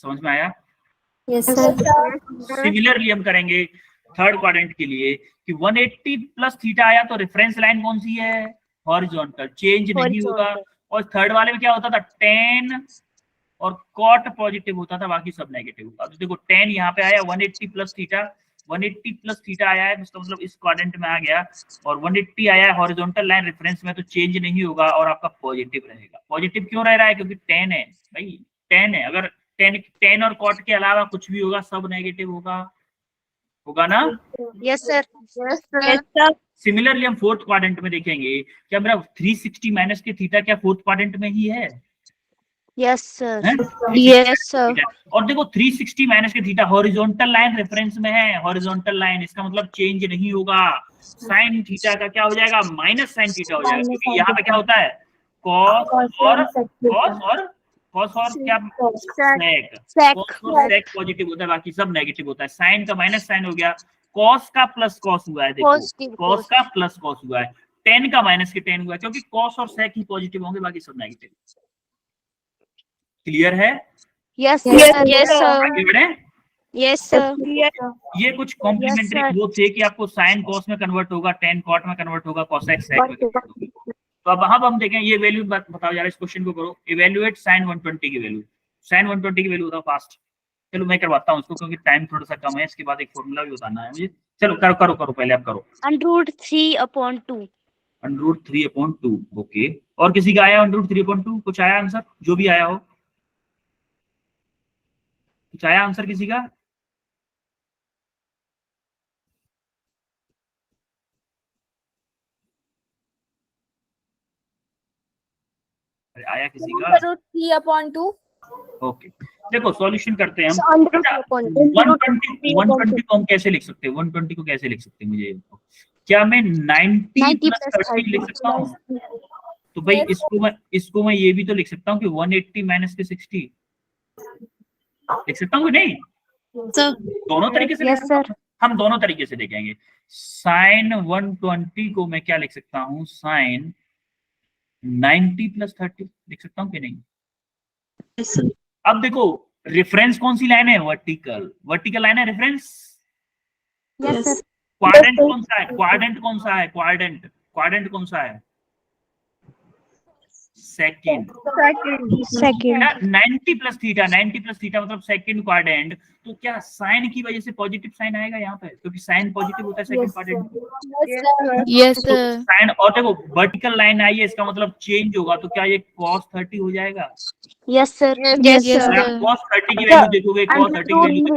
समझ में आया? Yes sir. सिमिलरली हम करेंगे थर्ड क्वाड्रेंट के लिए कि 180 प्लस थीटा आया तो रेफरेंस लाइन कौन सी है, हॉरिजॉन्टल, चेंज नहीं होगा। और थर्ड वाले में क्या होता था, tan और cot पॉजिटिव होता था, बाकी सब नेगेटिव होता। तो देखो tan यहाँ पे आया 180 प्लस थीटा, 180 प्लस थीटा आया है, इसका मतलब इस क्वाड्रेंट में आ गया, और 180 आया है हॉरिजॉन्टल लाइन रेफरेंस में, तो चेंज नहीं होगा और आपका पॉजिटिव रहेगा। पॉजिटिव क्यों रह रहा है, क्योंकि tan है भाई, tan है। अगर tan और cot के अलावा कुछ भी होगा सब नेगेटिव होगा, होगा ना? Yes sir. सिमिलरली हम फोर्थ क्वाड्रेंट में देखेंगे, क्या मेरा 360 माइनस के थीटा क्या फोर्थ क्वाड्रेंट में ही है? Yes sir. Yes sir. और देखो 360 माइनस के थीटा हॉरिजॉन्टल लाइन रेफरेंस में है, हॉरिजॉन्टल लाइन, इसका मतलब चेंज नहीं होगा। साइन थीटा का क्या हो जाएगा, माइनस साइन थीटा हो जाएगा, क्योंकि यहाँ पे क्या होता है, कॉस और क्या, सेक पॉजिटिव होता है, बाकी सब नेगेटिव होता है। साइन का माइनस साइन हो गया, कॉस का प्लस कॉस हुआ है, देखो कॉस का प्लस कॉस हुआ है, टेन का माइनस के टेन हुआ है, क्योंकि कॉस और सेक ही पॉजिटिव होंगे, बाकी सब नेगेटिव। क्लियर है? Yes sir. Yes sir. आगे बढ़े? Yes sir. ये कुछ कॉम्प्लीमेंट्री वो थे कि आपको साइन कॉस में कन्वर्ट होगा, टेन कॉट में कन्वर्ट होगा, कोसेक सेक में कन्वर्ट होगा। तो अब हम देखें ये वैल्यू बताओ यार, इस क्वेश्चन को करो, इवैल्यूएट sin 120 की वैल्यू, sin 120 की वैल्यू बताओ फास्ट। चलो मैं करवाता हूँ उसको, क्योंकि टाइम थोड़ा सा कम है, इसके बाद एक फॉर्मूला भी बताना है मुझे। चलो करो पहले आप करो। √3/2। √3/2, ओके। और किसी का आया √3/2, कुछ आया आंसर, जो भी आया हो, कुछ आया आंसर किसी का? आया किसी का? √3/2। ओके, देखो सॉल्यूशन करते हैं हम। 120 को हम कैसे लिख सकते हैं, 120 को कैसे लिख सकते हैं, मुझे क्या मैं 90 + 30 लिख सकता हूँ? तो भाई इसको मैं ये भी तो लिख सकता हूँ कि 180 - के 60। लिख सकता हूँ कि नहीं? दोनों तरीके से लिख सकता हूँ? हम दोनों तरीके से देखेंगे। साइन 120 को मैं क्या लिख सकता हूँ? साइन 90 + 30 लिख सकता हूँ कि नहीं? अब देखो रेफरेंस कौन सी लाइन है? वर्टिकल, वर्टिकल लाइन है रेफरेंस। क्वाड्रेंट कौन सा है? क्वाड्रेंट कौन सा है? क्वाड्रेंट, क्वाड्रेंट कौन सा है? सेकंड। 90 + थीटा, 90 + थीटा मतलब सेकंड क्वाड्रेंट। तो क्या साइन की वजह से पॉजिटिव साइन आएगा यहाँ पे? क्योंकि साइन पॉजिटिव होता है second quadrant. Yes sir. Sine, और देखो वर्टिकल लाइन आई है, इसका मतलब चेंज होगा, तो क्या ये cos 30 हो जाएगा? Yes sir. Yes sir. अगर आप cos 30 की वैल्यू देखोगे, cos 30 की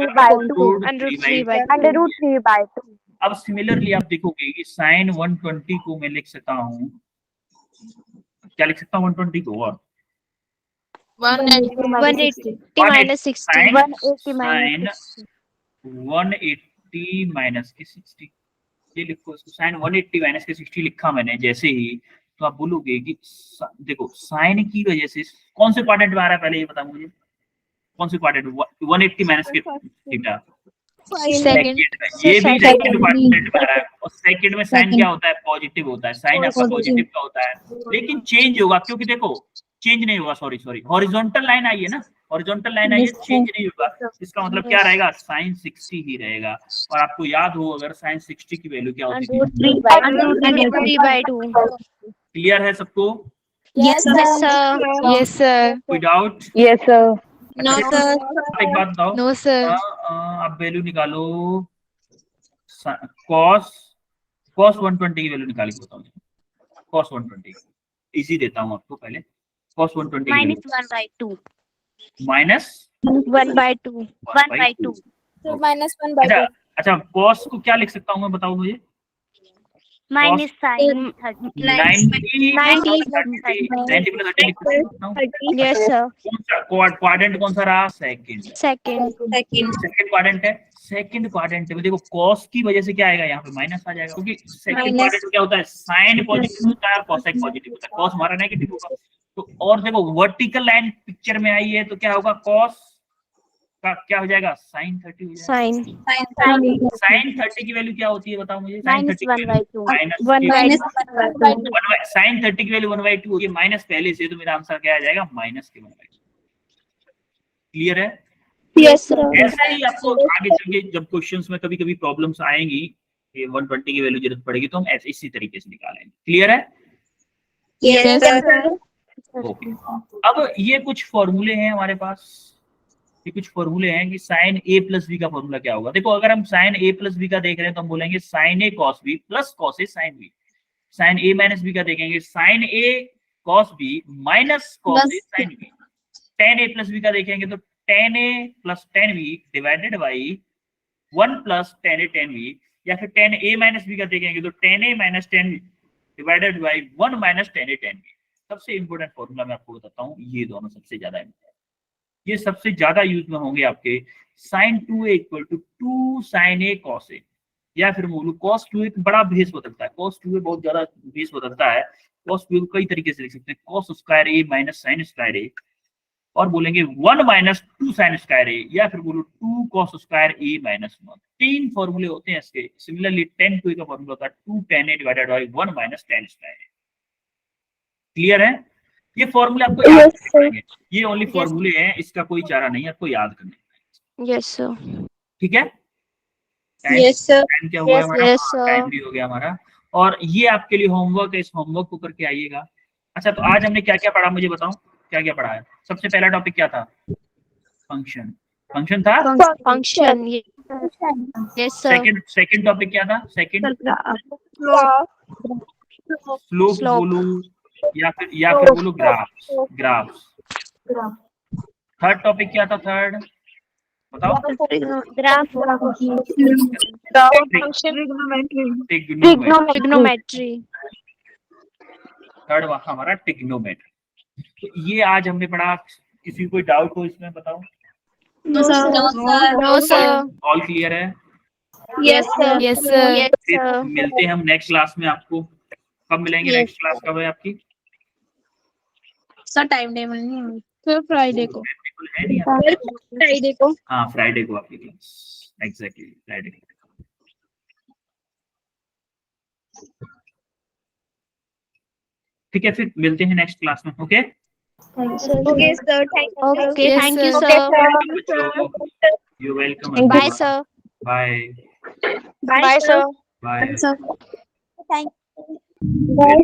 वैल्यू √3/2 अब सिमिलरली आप देखोगे कि साइन 120 को मैं लिख सकता हूँ, क्या लिख सकता हूँ 120 को? और 180 minus 60. साइन 180 180 माइनस के 60, ये लिखो इसको। साइन 180 माइनस के 60 लिखा मैंने जैसे ही, तो आप बोलोगे कि देखो साइन की वजह से कौन से क्वाड्रेंट में आ रहा है, पहले ये बताओ मुझे, कौन से क्वाड्रेंट? 180 माइनस के थीटा, Second. ये भी सेकंड क्वाड्रेंट में आ रहा है। और सेकंड में साइन क्या होता है? पॉजिटिव होता है। साइन आपका पॉजिटिव का होता है, लेकिन चेंज होगा, क्योंकि देखो चेंज नहीं होगा, सॉरी हॉरिजॉन्टल लाइन आई है ना, हॉरिजॉन्टल लाइन आई है, चेंज नहीं होगा। इसका मतलब क्या रहेगा? साइन 60 ही रहेगा। और आपको याद हो अगर साइन 60 की वैल्यू क्या होती है? √3/2. क्लियर है सबको? Yes sir. Yes sir. कोई doubt? Yes sir. No sir. एक बात बताओ। No sir. आप वैल्यू निकालो, cos 120 की वैल्यू निकाल के बताओ। cos 120 इजी देता हूँ आपको, पहले cos 120 Minus 1/2. माइनस 1/2. 1/2. अच्छा अच्छा, cos को क्या लिख सकता हूँ मैं, बताओ मुझे? Minus sin 30. 90 90 + 30 लिख सकता हूँ। Yes sir. कौन सा क्वाड्रेंट कौन सा रहा? सेकंड। Second. सेकंड क्वाड्रेंट है। सेकंड क्वाड्रेंट में देखो cos की वजह से क्या आएगा यहाँ पे? माइनस आ जाएगा, क्योंकि सेकंड क्वाड्रेंट में क्या होता है? साइन पॉजिटिव होता है और cosec पॉजिटिव होता है। cos हमारा नेगेटिव होगा। तो और देखो वर्टिकल लाइन पिक्चर में आई है, तो क्या होगा? cos का क्या हो जाएगा? साइन 30 हो जाएगा। साइन 30 की वैल्यू क्या होती है बताओ मुझे? Sign 30 Minus 1/2. साइन 30 की वैल्यू 1/2 होगी, माइनस पहले से, तो मेरा आंसर क्या आ जाएगा? माइनस के 1/2। क्लियर है? Yes sir. ऐसे ही आपको आगे चल के जब क्वेश्चंस में कभी कभी प्रॉब्लम्स आएंगी, ये 120 की वैल्यू जरूरत पड़ेगी, तो हम ऐसे इसी तरीके से निकालेंगे। क्लियर है? Yes sir. ओके। अब ये कुछ फॉर्मूले हैं हमारे पास, ये कुछ फॉर्मूले हैं कि साइन a + b का फॉर्मूला क्या होगा। देखो अगर हम साइन a + b का देख रहे हैं तो हम बोलेंगे sine a cos b + cos a sin b। Sine a - b का देखेंगे sine a cos b - cos a sin b। tan a + b का देखेंगे तो tan a + tan b divided by 1 + tan a tan b। या फिर tan a - b का देखेंगे तो tan a - tan b divided by 1 - tan a tan b। सबसे important formula मैं आपको बताता हूँ, ये दोनों सबसे ज्यादा इंपॉर्टेंट, ये सबसे ज्यादा यूज में होंगे आपके। sin 2a = 2 sin a cos a, या फिर बोलूं cos 2a बड़ा बेस बदलता है, cos 2a बहुत ज्यादा बेस बदलता है। cos 2a को कई तरीके से लिख सकते हैं, cos square a - sin square a, और बोलेंगे 1 - 2 sin स्क्वायर a, या फिर बोलो 2 cos स्क्वायर a - 1। तीन फॉर्मूले होते हैं इसके। सिमिलरली tan 2a का फॉर्मूला होता है 2 tan a divided by 1 - tan square a। Clear है? ये फॉर्मूले आपको याद रखना है, ये ओनली फॉर्मूले हैं, इसका कोई चारा नहीं है आपको याद करने का। Yes sir. ठीक है? Yes sir. टाइम क्या हुआ हमारा? Yes sir. टाइम भी हो गया हमारा। और ये आपके लिए होमवर्क है, इस होमवर्क को करके आइएगा। अच्छा, तो आज हमने क्या क्या पढ़ा, मुझे बताओ क्या क्या पढ़ा है? सबसे पहला टॉपिक क्या था? फंक्शन। फंक्शन था। Function. Yes sir. Second topic क्या था? सेकंड स्लोप बोलो, या फिर बोलो ग्राफ्स। थर्ड टॉपिक क्या था? थर्ड बताओ। Trigonometry. थर्ड हमारा ट्रिग्नोमेट्री। तो ये आज हमने पढ़ा। किसी को कोई डाउट हो इसमें बताओ। No sir. ऑल क्लियर है? Yes sir. Yes sir. Yes फिर sir. मिलते हैं हम नेक्स्ट क्लास में। आपको कब मिलेंगे? Yes. नेक्स्ट क्लास कब है आपकी? सर टाइम टेबल नहीं है, फिर फ्राइडे को। बिल्कुल है नहीं आपकी क्लास? फ्राइडे को। हाँ फ्राइडे को आपकी क्लास, एग्जैक्टली फ्राइडे को। ठीक है, फिर मिलते हैं नेक्स्ट क्लास में। Okay okay sir, Okay, thank you sir. Sir. You welcome. Bye, sir. Bye bye sir. Bye. Thank you.